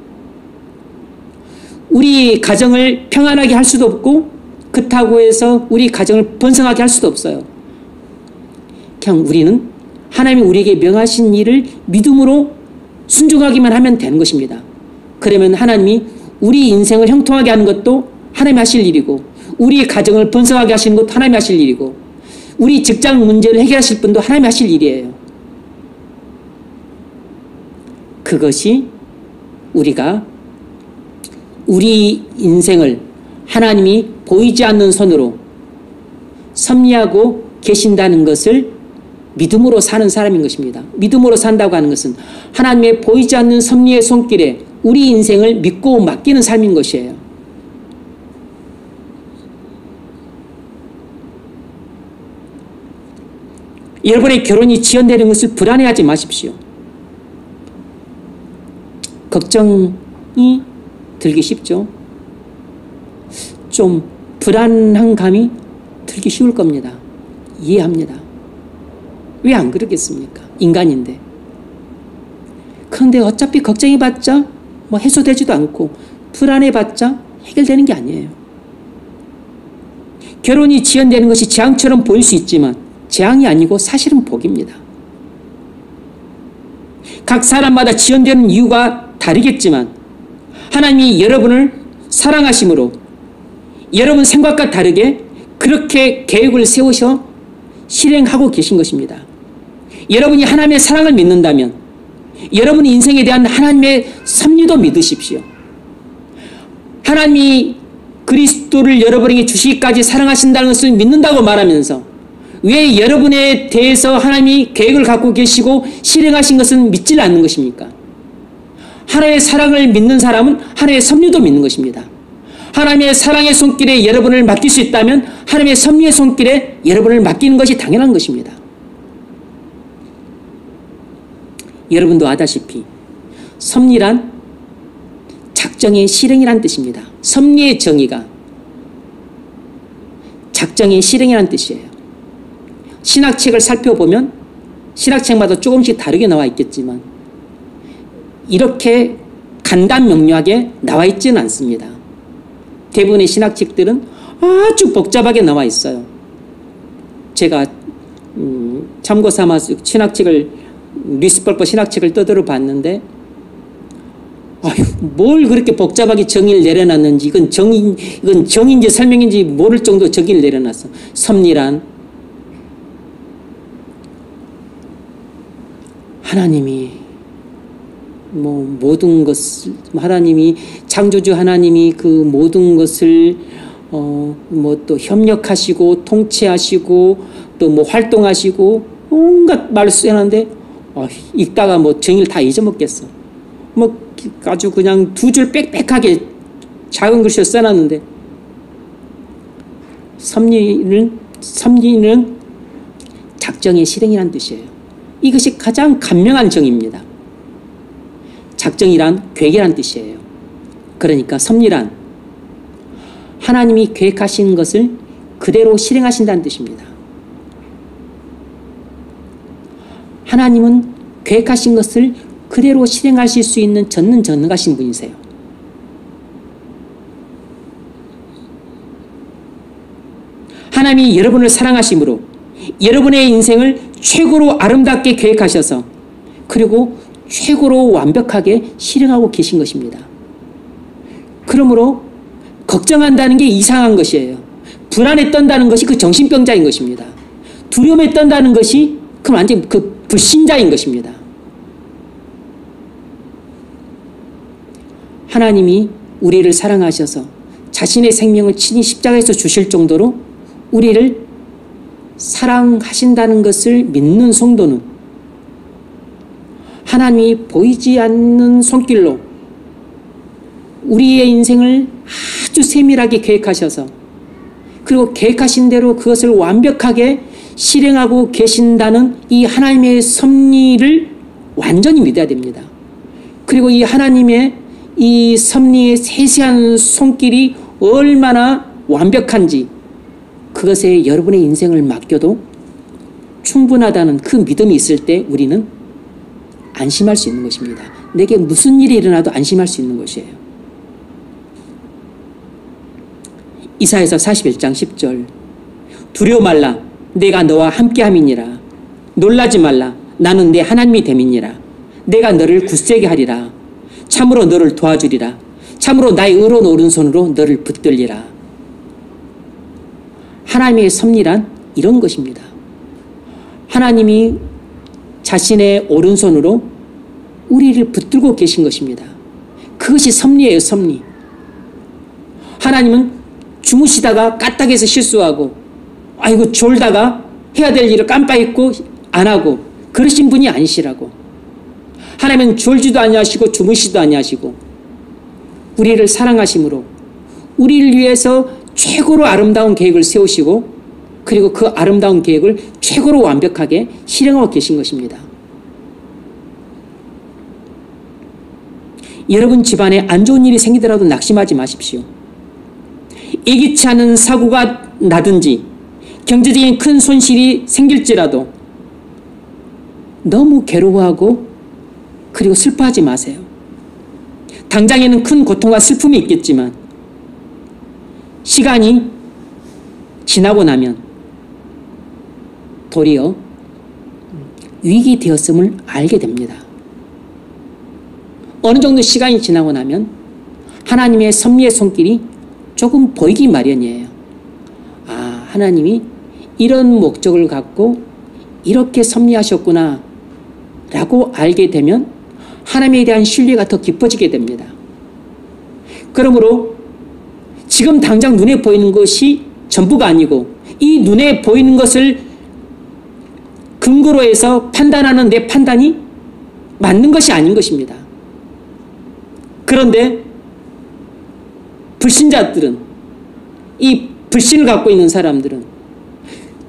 Speaker 1: 우리 가정을 평안하게 할 수도 없고 그렇다고 해서 우리 가정을 번성하게 할 수도 없어요. 그냥 우리는 하나님이 우리에게 명하신 일을 믿음으로 순종하기만 하면 되는 것입니다. 그러면 하나님이 우리 인생을 형통하게 하는 것도 하나님이 하실 일이고 우리 가정을 번성하게 하시는 것도 하나님이 하실 일이고 우리 직장 문제를 해결하실 분도 하나님이 하실 일이에요. 그것이 우리가 우리 인생을 하나님이 보이지 않는 손으로 섭리하고 계신다는 것을 믿음으로 사는 사람인 것입니다. 믿음으로 산다고 하는 것은 하나님의 보이지 않는 섭리의 손길에 우리 인생을 믿고 맡기는 삶인 것이에요. 여러분의 결혼이 지연되는 것을 불안해하지 마십시오. 걱정이 들기 쉽죠. 좀 불안한 감이 들기 쉬울 겁니다. 이해합니다. 왜 안 그러겠습니까? 인간인데. 그런데 어차피 걱정해봤자 뭐 해소되지도 않고 불안해봤자 해결되는 게 아니에요. 결혼이 지연되는 것이 재앙처럼 보일 수 있지만 재앙이 아니고 사실은 복입니다. 각 사람마다 지연되는 이유가 다르겠지만 하나님이 여러분을 사랑하심으로 여러분 생각과 다르게 그렇게 계획을 세우셔 실행하고 계신 것입니다. 여러분이 하나님의 사랑을 믿는다면 여러분 인생에 대한 하나님의 섭리도 믿으십시오. 하나님이 그리스도를 여러분에게 주시기까지 사랑하신다는 것을 믿는다고 말하면서 왜 여러분에 대해서 하나님이 계획을 갖고 계시고 실행하신 것은 믿질 않는 것입니까? 하나님의 사랑을 믿는 사람은 하나님의 섭리도 믿는 것입니다. 하나님의 사랑의 손길에 여러분을 맡길 수 있다면 하나님의 섭리의 손길에 여러분을 맡기는 것이 당연한 것입니다. 여러분도 아다시피 섭리란 작정의 실행이란 뜻입니다. 섭리의 정의가 작정의 실행이란 뜻이에요. 신학책을 살펴보면 신학책마다 조금씩 다르게 나와 있겠지만 이렇게 간단명료하게 나와 있지는 않습니다. 대부분의 신학책들은 아주 복잡하게 나와 있어요. 제가 참고 삼아서 신학책을 리스펄퍼 신학책을 떠들어 봤는데 뭘 그렇게 복잡하게 정의를 내려놨는지 이건 정의인지 설명인지 모를 정도 정의를 내려놨어. 섭리란 하나님이 모든 것을 하나님이 창조주 하나님이 그 모든 것을 또 협력하시고 통치하시고 또 활동하시고 온갖 말을 써놨는데 읽다가 정의를 다 잊어먹겠어. 아주 그냥 두 줄 빽빽하게 작은 글씨로 써놨는데 섭리는 작정의 실행이란 뜻이에요. 이것이 가장 간명한 정의입니다. 작정이란 계획이란 뜻이에요. 그러니까 섭리란 하나님이 계획하신 것을 그대로 실행하신다는 뜻입니다. 하나님은 계획하신 것을 그대로 실행하실 수 있는 전능하신 분이세요. 하나님이 여러분을 사랑하심으로 여러분의 인생을 최고로 아름답게 계획하셔서 그리고 최고로 완벽하게 실행하고 계신 것입니다. 그러므로 걱정한다는 게 이상한 것이에요. 불안에 떤다는 것이 그 정신병자인 것입니다. 두려움에 떤다는 것이 그 완전 그 불신자인 것입니다. 하나님이 우리를 사랑하셔서 자신의 생명을 친히 십자가에서 주실 정도로 우리를 사랑하신다는 것을 믿는 성도는 하나님이 보이지 않는 손길로 우리의 인생을 아주 세밀하게 계획하셔서 그리고 계획하신 대로 그것을 완벽하게 실행하고 계신다는 이 하나님의 섭리를 완전히 믿어야 됩니다. 그리고 이 하나님의 이 섭리의 세세한 손길이 얼마나 완벽한지 그것에 여러분의 인생을 맡겨도 충분하다는 그 믿음이 있을 때 우리는 안심할 수 있는 것입니다. 내게 무슨 일이 일어나도 안심할 수 있는 것이에요. 이사야서 41장 10절 두려워 말라 내가 너와 함께함이니라 놀라지 말라 나는 내 하나님이 됨이니라 내가 너를 굳세게 하리라 참으로 너를 도와주리라 참으로 나의 의로운 오른손으로 너를 붙들리라. 하나님의 섭리란 이런 것입니다. 하나님이 자신의 오른손으로 우리를 붙들고 계신 것입니다. 그것이 섭리예요. 섭리. 하나님은 주무시다가 까딱해서 실수하고 아이고 졸다가 해야 될 일을 깜빡 잊고 안 하고 그러신 분이 아니시라고. 하나님은 졸지도 아니하시고 주무시도 아니하시고 우리를 사랑하심으로 우리를 위해서 최고로 아름다운 계획을 세우시고 그리고 그 아름다운 계획을 최고로 완벽하게 실행하고 계신 것입니다. 여러분 집안에 안 좋은 일이 생기더라도 낙심하지 마십시오. 예기치 않은 사고가 나든지 경제적인 큰 손실이 생길지라도 너무 괴로워하고 그리고 슬퍼하지 마세요. 당장에는 큰 고통과 슬픔이 있겠지만 시간이 지나고 나면 도리어 위기 되었음을 알게 됩니다. 어느 정도 시간이 지나고 나면 하나님의 섭리의 손길이 조금 보이기 마련이에요. 아, 하나님이 이런 목적을 갖고 이렇게 섭리하셨구나 라고 알게 되면 하나님에 대한 신뢰가 더 깊어지게 됩니다. 그러므로 지금 당장 눈에 보이는 것이 전부가 아니고 이 눈에 보이는 것을 근거로 해서 판단하는 내 판단이 맞는 것이 아닌 것입니다. 그런데 불신자들은 이 불신을 갖고 있는 사람들은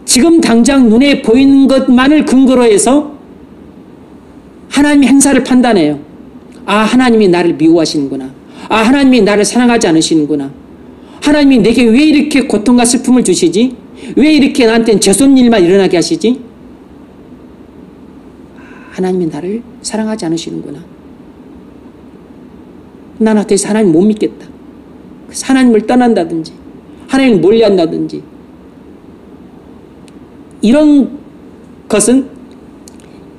Speaker 1: 지금 당장 눈에 보이는 것만을 근거로 해서 하나님의 행사를 판단해요. 아, 하나님이 나를 미워하시는구나. 아, 하나님이 나를 사랑하지 않으시는구나. 하나님이 내게 왜 이렇게 고통과 슬픔을 주시지? 왜 이렇게 나한테는 죄송한 일만 일어나게 하시지? 하나님이 나를 사랑하지 않으시는구나. 난 어떻게 하나님 못 믿겠다. 그래서 하나님을 떠난다든지 하나님을 멀리한다든지 이런 것은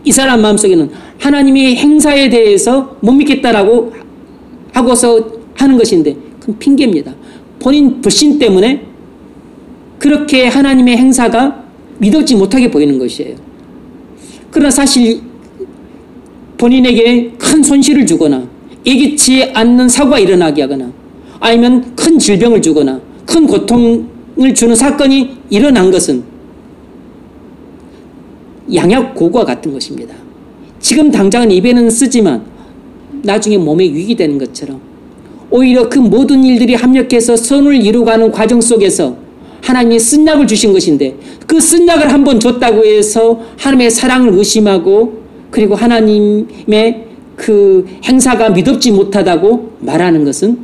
Speaker 1: 이 사람 마음속에는 하나님의 행사에 대해서 못 믿겠다라고 하고서 하는 것인데 그건 핑계입니다. 본인 불신 때문에 그렇게 하나님의 행사가 믿어지지 못하게 보이는 것이에요. 그러나 사실 본인에게 큰 손실을 주거나 예기치 않는 사고가 일어나게 하거나 아니면 큰 질병을 주거나 큰 고통을 주는 사건이 일어난 것은 양약고구와 같은 것입니다. 지금 당장은 입에는 쓰지만 나중에 몸에 유익이 되는 것처럼 오히려 그 모든 일들이 합력해서 선을 이루어가는 과정 속에서 하나님이 쓴 약을 주신 것인데 그 쓴 약을 한번 줬다고 해서 하나님의 사랑을 의심하고 그리고 하나님의 그 행사가 믿음지 못하다고 말하는 것은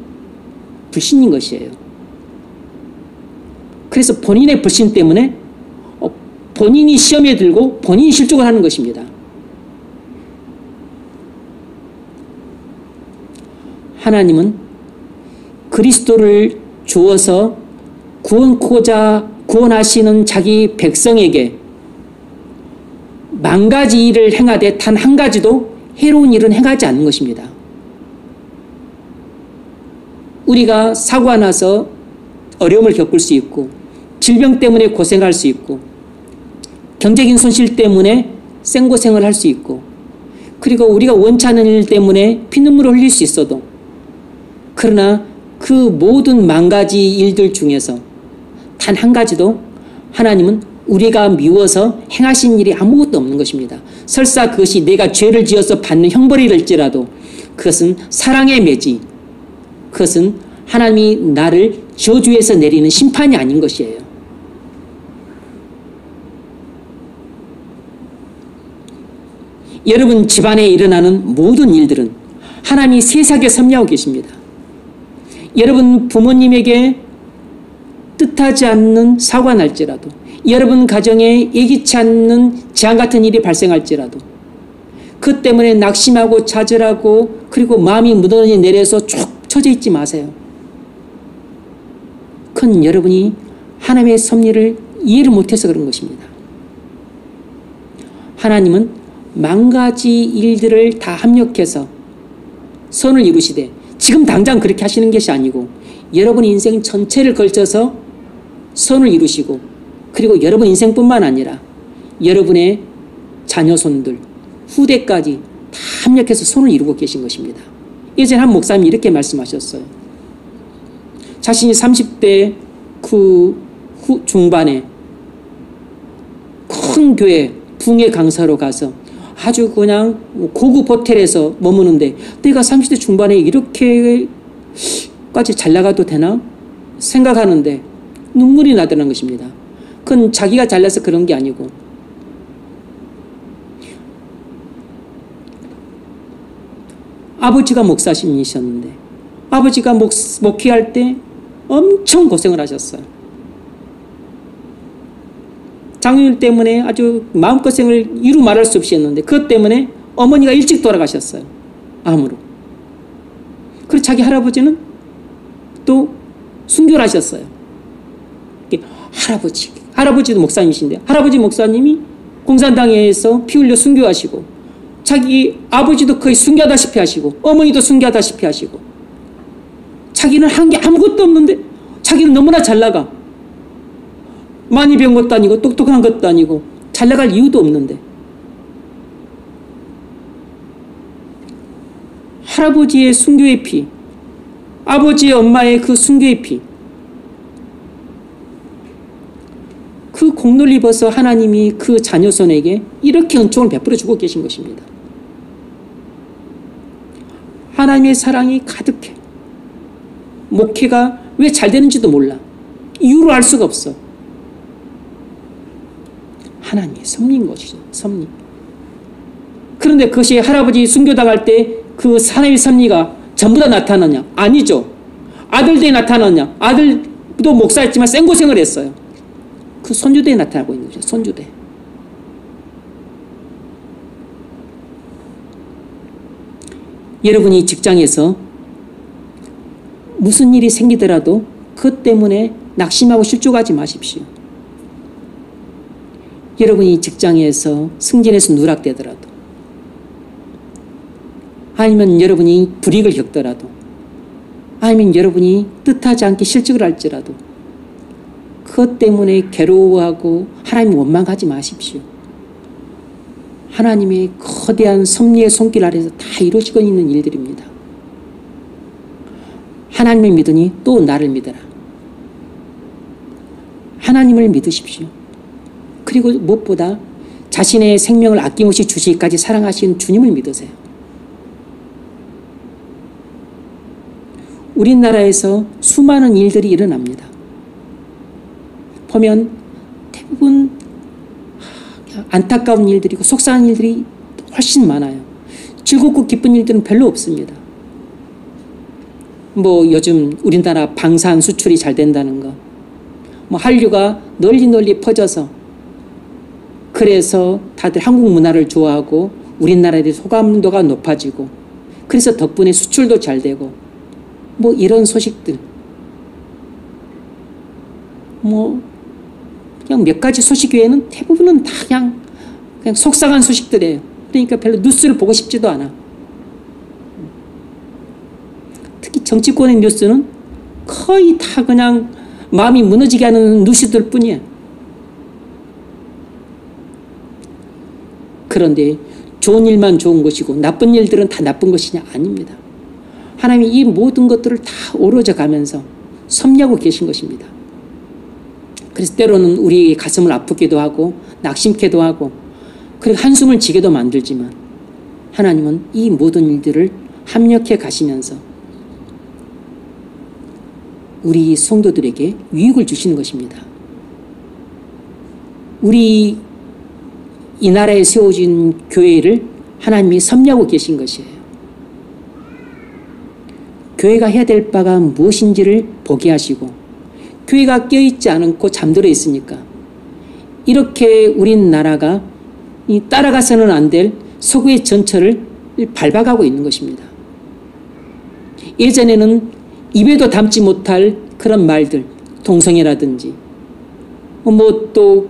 Speaker 1: 불신인 것이에요. 그래서 본인의 불신 때문에 본인이 시험에 들고 본인이 실족을 하는 것입니다. 하나님은 그리스도를 주어서 구원하시는 자기 백성에게 만 가지 일을 행하되 단 한 가지도 해로운 일은 행하지 않는 것입니다. 우리가 사고가 나서 어려움을 겪을 수 있고, 질병 때문에 고생할 수 있고, 경제적인 손실 때문에 생고생을 할 수 있고, 그리고 우리가 원치 않은 일 때문에 피눈물을 흘릴 수 있어도, 그러나 그 모든 만 가지 일들 중에서 단 한 가지도 하나님은 우리가 미워서 행하신 일이 아무것도 없는 것입니다. 설사 그것이 내가 죄를 지어서 받는 형벌이랄지라도 그것은 사랑의 매지, 그것은 하나님이 나를 저주해서 내리는 심판이 아닌 것이에요. 여러분 집안에 일어나는 모든 일들은 하나님이 세세하게 섭리하고 계십니다. 여러분 부모님에게 뜻하지 않는 사고가 날지라도, 여러분 가정에 예기치 않는 재앙 같은 일이 발생할지라도, 그 때문에 낙심하고 좌절하고 그리고 마음이 무너져 내려서 쭉 처져 있지 마세요. 그건 여러분이 하나님의 섭리를 이해를 못해서 그런 것입니다. 하나님은 만 가지 일들을 다 합력해서 선을 이루시되, 지금 당장 그렇게 하시는 것이 아니고 여러분 인생 전체를 걸쳐서 선을 이루시고, 그리고 여러분 인생뿐만 아니라 여러분의 자녀손들, 후대까지 다 합력해서 선을 이루고 계신 것입니다. 예전에 한 목사님이 이렇게 말씀하셨어요. 자신이 30대 중반에 큰 교회 붕의 강사로 가서 아주 그냥 고급 호텔에서 머무는데, 내가 30대 중반에 이렇게까지 잘 나가도 되나 생각하는데 눈물이 나더라는 것입니다. 그건 자기가 잘나서 그런 게 아니고, 아버지가 목사님이셨는데 아버지가 목회할 때 엄청 고생을 하셨어요. 장애인 때문에 아주 마음고생을 이루 말할 수 없이 했는데, 그것 때문에 어머니가 일찍 돌아가셨어요. 암으로. 그리고 자기 할아버지는 또 순교를 하셨어요. 할아버지도 목사님이신데, 할아버지 목사님이 공산당에서 피 흘려 순교하시고, 자기 아버지도 거의 순교하다시피 하시고, 어머니도 순교하다시피 하시고, 자기는 한 게 아무것도 없는데 자기는 너무나 잘 나가. 많이 배운 것도 아니고 똑똑한 것도 아니고 잘 나갈 이유도 없는데, 할아버지의 순교의 피, 아버지의 엄마의 그 순교의 피, 그 공로를 입어서 하나님이 그 자녀손에게 이렇게 은총을 베풀어 주고 계신 것입니다. 하나님의 사랑이 가득해. 목회가 왜 잘 되는지도 몰라. 이유를 알 수가 없어. 하나님의 섭리인 것이죠. 섭리. 그런데 그것이 할아버지 순교당할 때 그 하나님의 섭리가 전부 다 나타나냐? 아니죠. 아들들이 나타나냐? 아들도 목사였지만 생고생을 했어요. 그 손주대에 나타나고 있는 거죠. 손주대. 여러분이 직장에서 무슨 일이 생기더라도 그것 때문에 낙심하고 실족하지 마십시오. 여러분이 직장에서 승진해서 누락되더라도, 아니면 여러분이 불이익을 겪더라도, 아니면 여러분이 뜻하지 않게 실직을 할지라도 그것 때문에 괴로워하고 하나님 원망하지 마십시오. 하나님의 거대한 섭리의 손길 아래서 다 이루어지고 있는 일들입니다. 하나님을 믿으니 또 나를 믿어라. 하나님을 믿으십시오. 그리고 무엇보다 자신의 생명을 아낌없이 주시기까지 사랑하시는 주님을 믿으세요. 우리나라에서 수많은 일들이 일어납니다. 보면 대부분 안타까운 일들이고 속상한 일들이 훨씬 많아요. 즐겁고 기쁜 일들은 별로 없습니다. 뭐 요즘 우리나라 방산 수출이 잘 된다는 거, 뭐 한류가 널리 퍼져서 그래서 다들 한국 문화를 좋아하고 우리나라에 대해서 호감도가 높아지고, 그래서 덕분에 수출도 잘 되고, 뭐 이런 소식들, 뭐 그냥 몇 가지 소식 외에는 대부분은 다 그냥 속상한 소식들이에요. 그러니까 별로 뉴스를 보고 싶지도 않아. 특히 정치권의 뉴스는 거의 다 그냥 마음이 무너지게 하는 누시들 뿐이에요. 그런데 좋은 일만 좋은 것이고 나쁜 일들은 다 나쁜 것이냐? 아닙니다. 하나님이 이 모든 것들을 다 어우러져 가면서 섭리하고 계신 것입니다. 그래서 때로는 우리 가슴을 아프기도 하고 낙심케도 하고 그리고 한숨을 지게도 만들지만 하나님은 이 모든 일들을 합력해 가시면서 우리 성도들에게 유익을 주시는 것입니다. 우리 이 나라에 세워진 교회를 하나님이 섭리하고 계신 것이에요. 교회가 해야 될 바가 무엇인지를 보게 하시고 교회가 깨어있지 않고 잠들어 있으니까 이렇게 우리나라가 따라가서는 안 될 서구의 전철을 밟아가고 있는 것입니다. 예전에는 입에도 담지 못할 그런 말들, 동성애라든지 또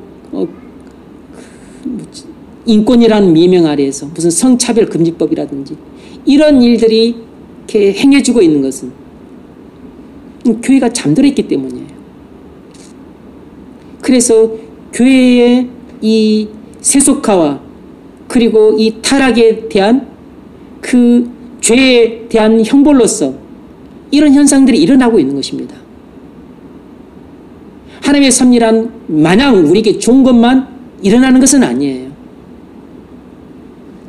Speaker 1: 인권이라는 미명 아래에서 무슨 성차별 금지법이라든지 이런 일들이 이렇게 행해지고 있는 것은 교회가 잠들어 있기 때문이에요. 그래서 교회의 이 세속화와 그리고 이 타락에 대한 그 죄에 대한 형벌로서 이런 현상들이 일어나고 있는 것입니다. 하나님의 섭리란 마냥 우리에게 좋은 것만 일어나는 것은 아니에요.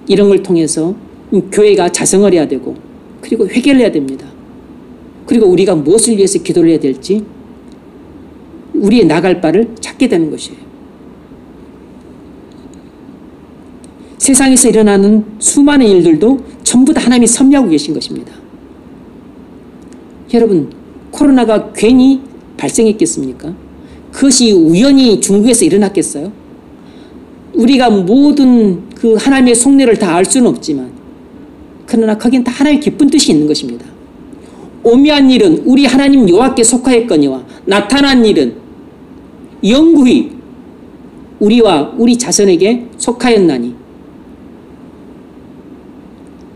Speaker 1: 이런 걸 통해서 교회가 자성을 해야 되고 그리고 회개를 해야 됩니다. 그리고 우리가 무엇을 위해서 기도를 해야 될지 우리의 나갈 바를 찾게 되는 것이에요. 세상에서 일어나는 수많은 일들도 전부 다 하나님이 섭리하고 계신 것입니다. 여러분, 코로나가 괜히 발생했겠습니까? 그것이 우연히 중국에서 일어났겠어요? 우리가 모든 그 하나님의 속내를 다 알 수는 없지만 그러나 거긴 다 하나님의 기쁜 뜻이 있는 것입니다. 오묘한 일은 우리 하나님 여호와께 속하였거니와 나타난 일은 영구히 우리와 우리 자손에게 속하였나니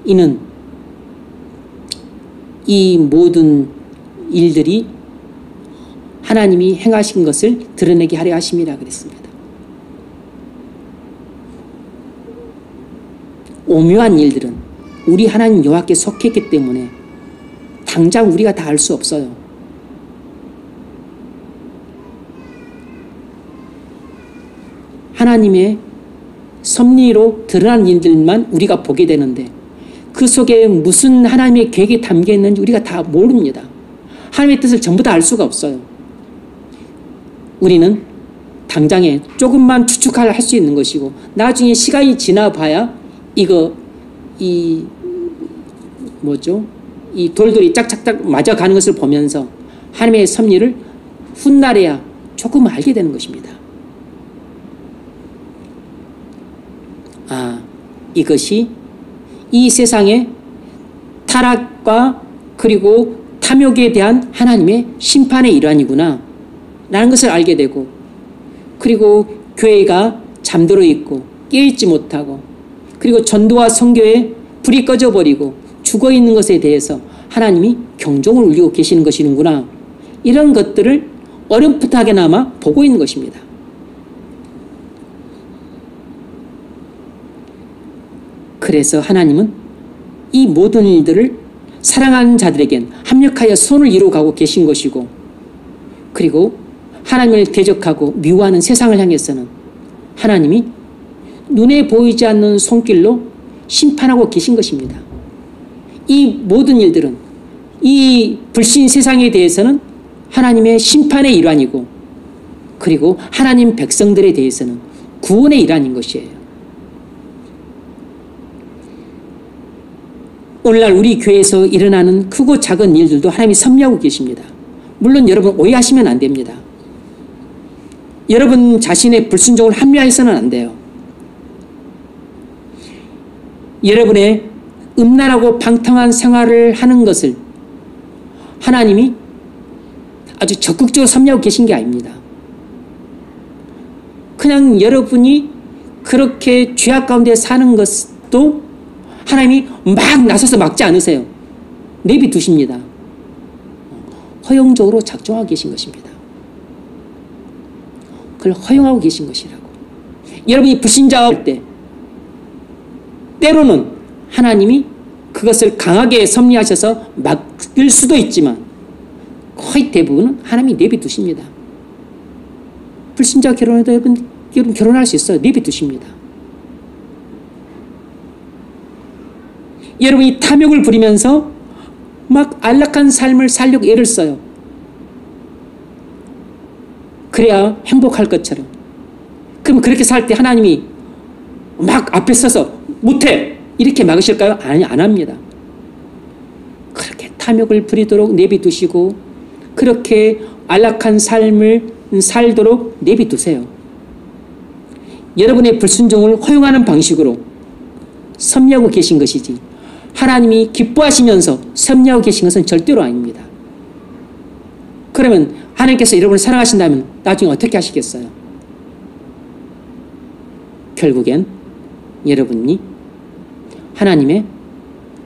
Speaker 1: 이는 이 모든 일들이 하나님이 행하신 것을 드러내게 하려 하심이라 그랬습니다. 오묘한 일들은 우리 하나님 여호와께 속했기 때문에 당장 우리가 다 알 수 없어요. 하나님의 섭리로 드러난 일들만 우리가 보게 되는데 그 속에 무슨 하나님의 계획이 담겨 있는지 우리가 다 모릅니다. 하나님의 뜻을 전부 다 알 수가 없어요. 우리는 당장에 조금만 추측할 수 있는 것이고 나중에 시간이 지나봐야 이 돌돌이 짝짝짝 맞아가는 것을 보면서 하나님의 섭리를 훗날에야 조금 알게 되는 것입니다. 이것이 이 세상의 타락과 그리고 탐욕에 대한 하나님의 심판의 일환이구나 라는 것을 알게 되고 그리고 교회가 잠들어 있고 깨어있지 못하고 그리고 전도와 선교에 불이 꺼져버리고 죽어있는 것에 대해서 하나님이 경종을 울리고 계시는 것이는구나 이런 것들을 어렴풋하게나마 보고 있는 것입니다. 그래서 하나님은 이 모든 일들을 사랑하는 자들에겐 합력하여 손을 이루어가고 계신 것이고 그리고 하나님을 대적하고 미워하는 세상을 향해서는 하나님이 눈에 보이지 않는 손길로 심판하고 계신 것입니다. 이 모든 일들은 이 불신 세상에 대해서는 하나님의 심판의 일환이고 그리고 하나님 백성들에 대해서는 구원의 일환인 것이에요. 오늘날 우리 교회에서 일어나는 크고 작은 일들도 하나님이 섭리하고 계십니다. 물론 여러분 오해하시면 안 됩니다. 여러분 자신의 불순종을 합리화해서는 안 돼요. 여러분의 음란하고 방탕한 생활을 하는 것을 하나님이 아주 적극적으로 섭리하고 계신 게 아닙니다. 그냥 여러분이 그렇게 죄악 가운데 사는 것도 하나님이 막 나서서 막지 않으세요. 내비두십니다. 허용적으로 작정하고 계신 것입니다. 그걸 허용하고 계신 것이라고. 여러분이 불신자가 할 때 때로는 하나님이 그것을 강하게 섭리하셔서 막을 수도 있지만 거의 대부분은 하나님이 내비두십니다. 불신자 결혼해도 여러분 결혼할 수 있어요. 내비두십니다. 여러분이 탐욕을 부리면서 막 안락한 삶을 살려고 애를 써요. 그래야 행복할 것처럼. 그럼 그렇게 살 때 하나님이 막 앞에 서서 못해! 이렇게 막으실까요? 아니, 안 합니다. 그렇게 탐욕을 부리도록 내비두시고 그렇게 안락한 삶을 살도록 내비두세요. 여러분의 불순종을 허용하는 방식으로 섭리하고 계신 것이지 하나님이 기뻐하시면서 섭리하고 계신 것은 절대로 아닙니다. 그러면 하나님께서 여러분을 사랑하신다면 나중에 어떻게 하시겠어요? 결국엔 여러분이 하나님의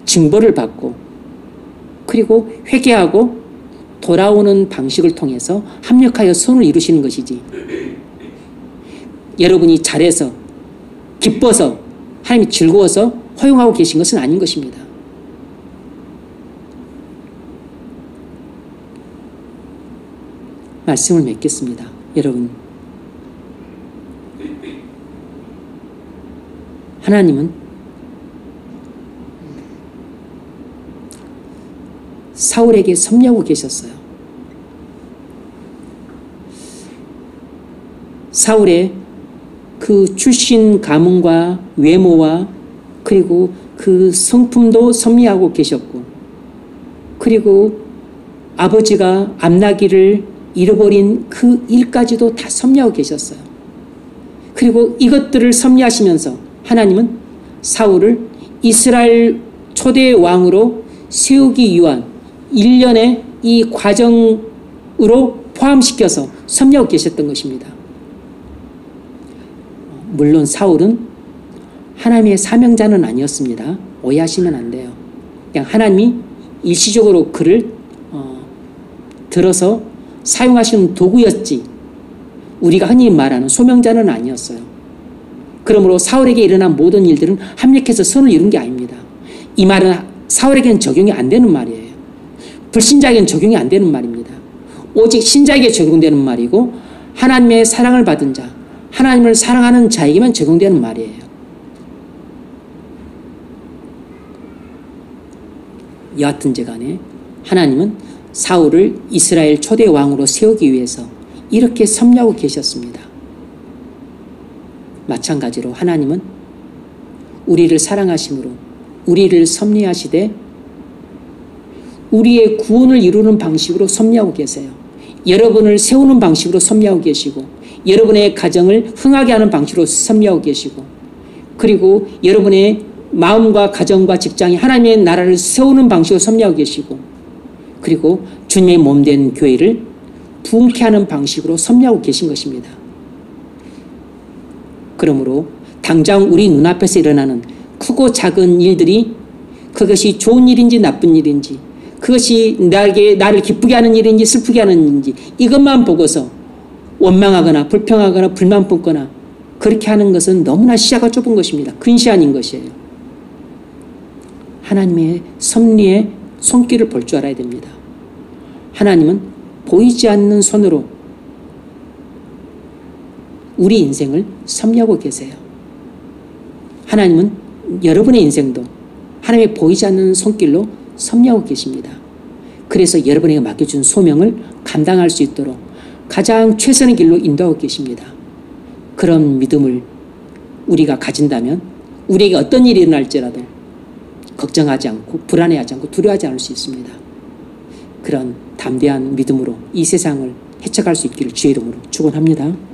Speaker 1: 징벌을 받고 그리고 회개하고 돌아오는 방식을 통해서 합력하여 선을 이루시는 것이지 여러분이 잘해서 기뻐서 하나님이 즐거워서 허용하고 계신 것은 아닌 것입니다. 말씀을 맺겠습니다. 여러분, 하나님은 사울에게 섭리하고 계셨어요. 사울의 그 출신 가문과 외모와 그리고 그 성품도 섭리하고 계셨고 그리고 아버지가 암나기를 잃어버린 그 일까지도 다 섭리하고 계셨어요. 그리고 이것들을 섭리하시면서 하나님은 사울을 이스라엘 초대 왕으로 세우기 위한 일련의 이 과정으로 포함시켜서 섭리하고 계셨던 것입니다. 물론 사울은 하나님의 사명자는 아니었습니다. 오해하시면 안 돼요. 그냥 하나님이 일시적으로 그를 들어서 사용하시는 도구였지 우리가 흔히 말하는 소명자는 아니었어요. 그러므로 사울에게 일어난 모든 일들은 합력해서 선을 이룬 게 아닙니다. 이 말은 사울에게는 적용이 안 되는 말이에요. 불신자에게는 적용이 안 되는 말입니다. 오직 신자에게 적용되는 말이고 하나님의 사랑을 받은 자, 하나님을 사랑하는 자에게만 적용되는 말이에요. 여하튼제 간에 하나님은 사울을 이스라엘 초대 왕으로 세우기 위해서 이렇게 섭리하고 계셨습니다. 마찬가지로 하나님은 우리를 사랑하심으로 우리를 섭리하시되 우리의 구원을 이루는 방식으로 섭리하고 계세요. 여러분을 세우는 방식으로 섭리하고 계시고 여러분의 가정을 흥하게 하는 방식으로 섭리하고 계시고 그리고 여러분의 마음과 가정과 직장이 하나님의 나라를 세우는 방식으로 섭리하고 계시고 그리고 주님의 몸된 교회를 부흥케 하는 방식으로 섭리하고 계신 것입니다. 그러므로 당장 우리 눈앞에서 일어나는 크고 작은 일들이 그것이 좋은 일인지 나쁜 일인지 그것이 나를 기쁘게 하는 일인지 슬프게 하는 일인지 이것만 보고서 원망하거나 불평하거나 불만 품거나 그렇게 하는 것은 너무나 시야가 좁은 것입니다. 근시안인 것이에요. 하나님의 섭리의 손길을 볼 줄 알아야 됩니다. 하나님은 보이지 않는 손으로 우리 인생을 섭리하고 계세요. 하나님은 여러분의 인생도 하나님의 보이지 않는 손길로 섭리하고 계십니다. 그래서 여러분에게 맡겨준 소명을 감당할 수 있도록 가장 최선의 길로 인도하고 계십니다. 그런 믿음을 우리가 가진다면 우리에게 어떤 일이 일어날지라도 걱정하지 않고 불안해하지 않고 두려워하지 않을 수 있습니다. 그런 담대한 믿음으로 이 세상을 헤쳐갈 수 있기를 주의 이름으로 축원합니다.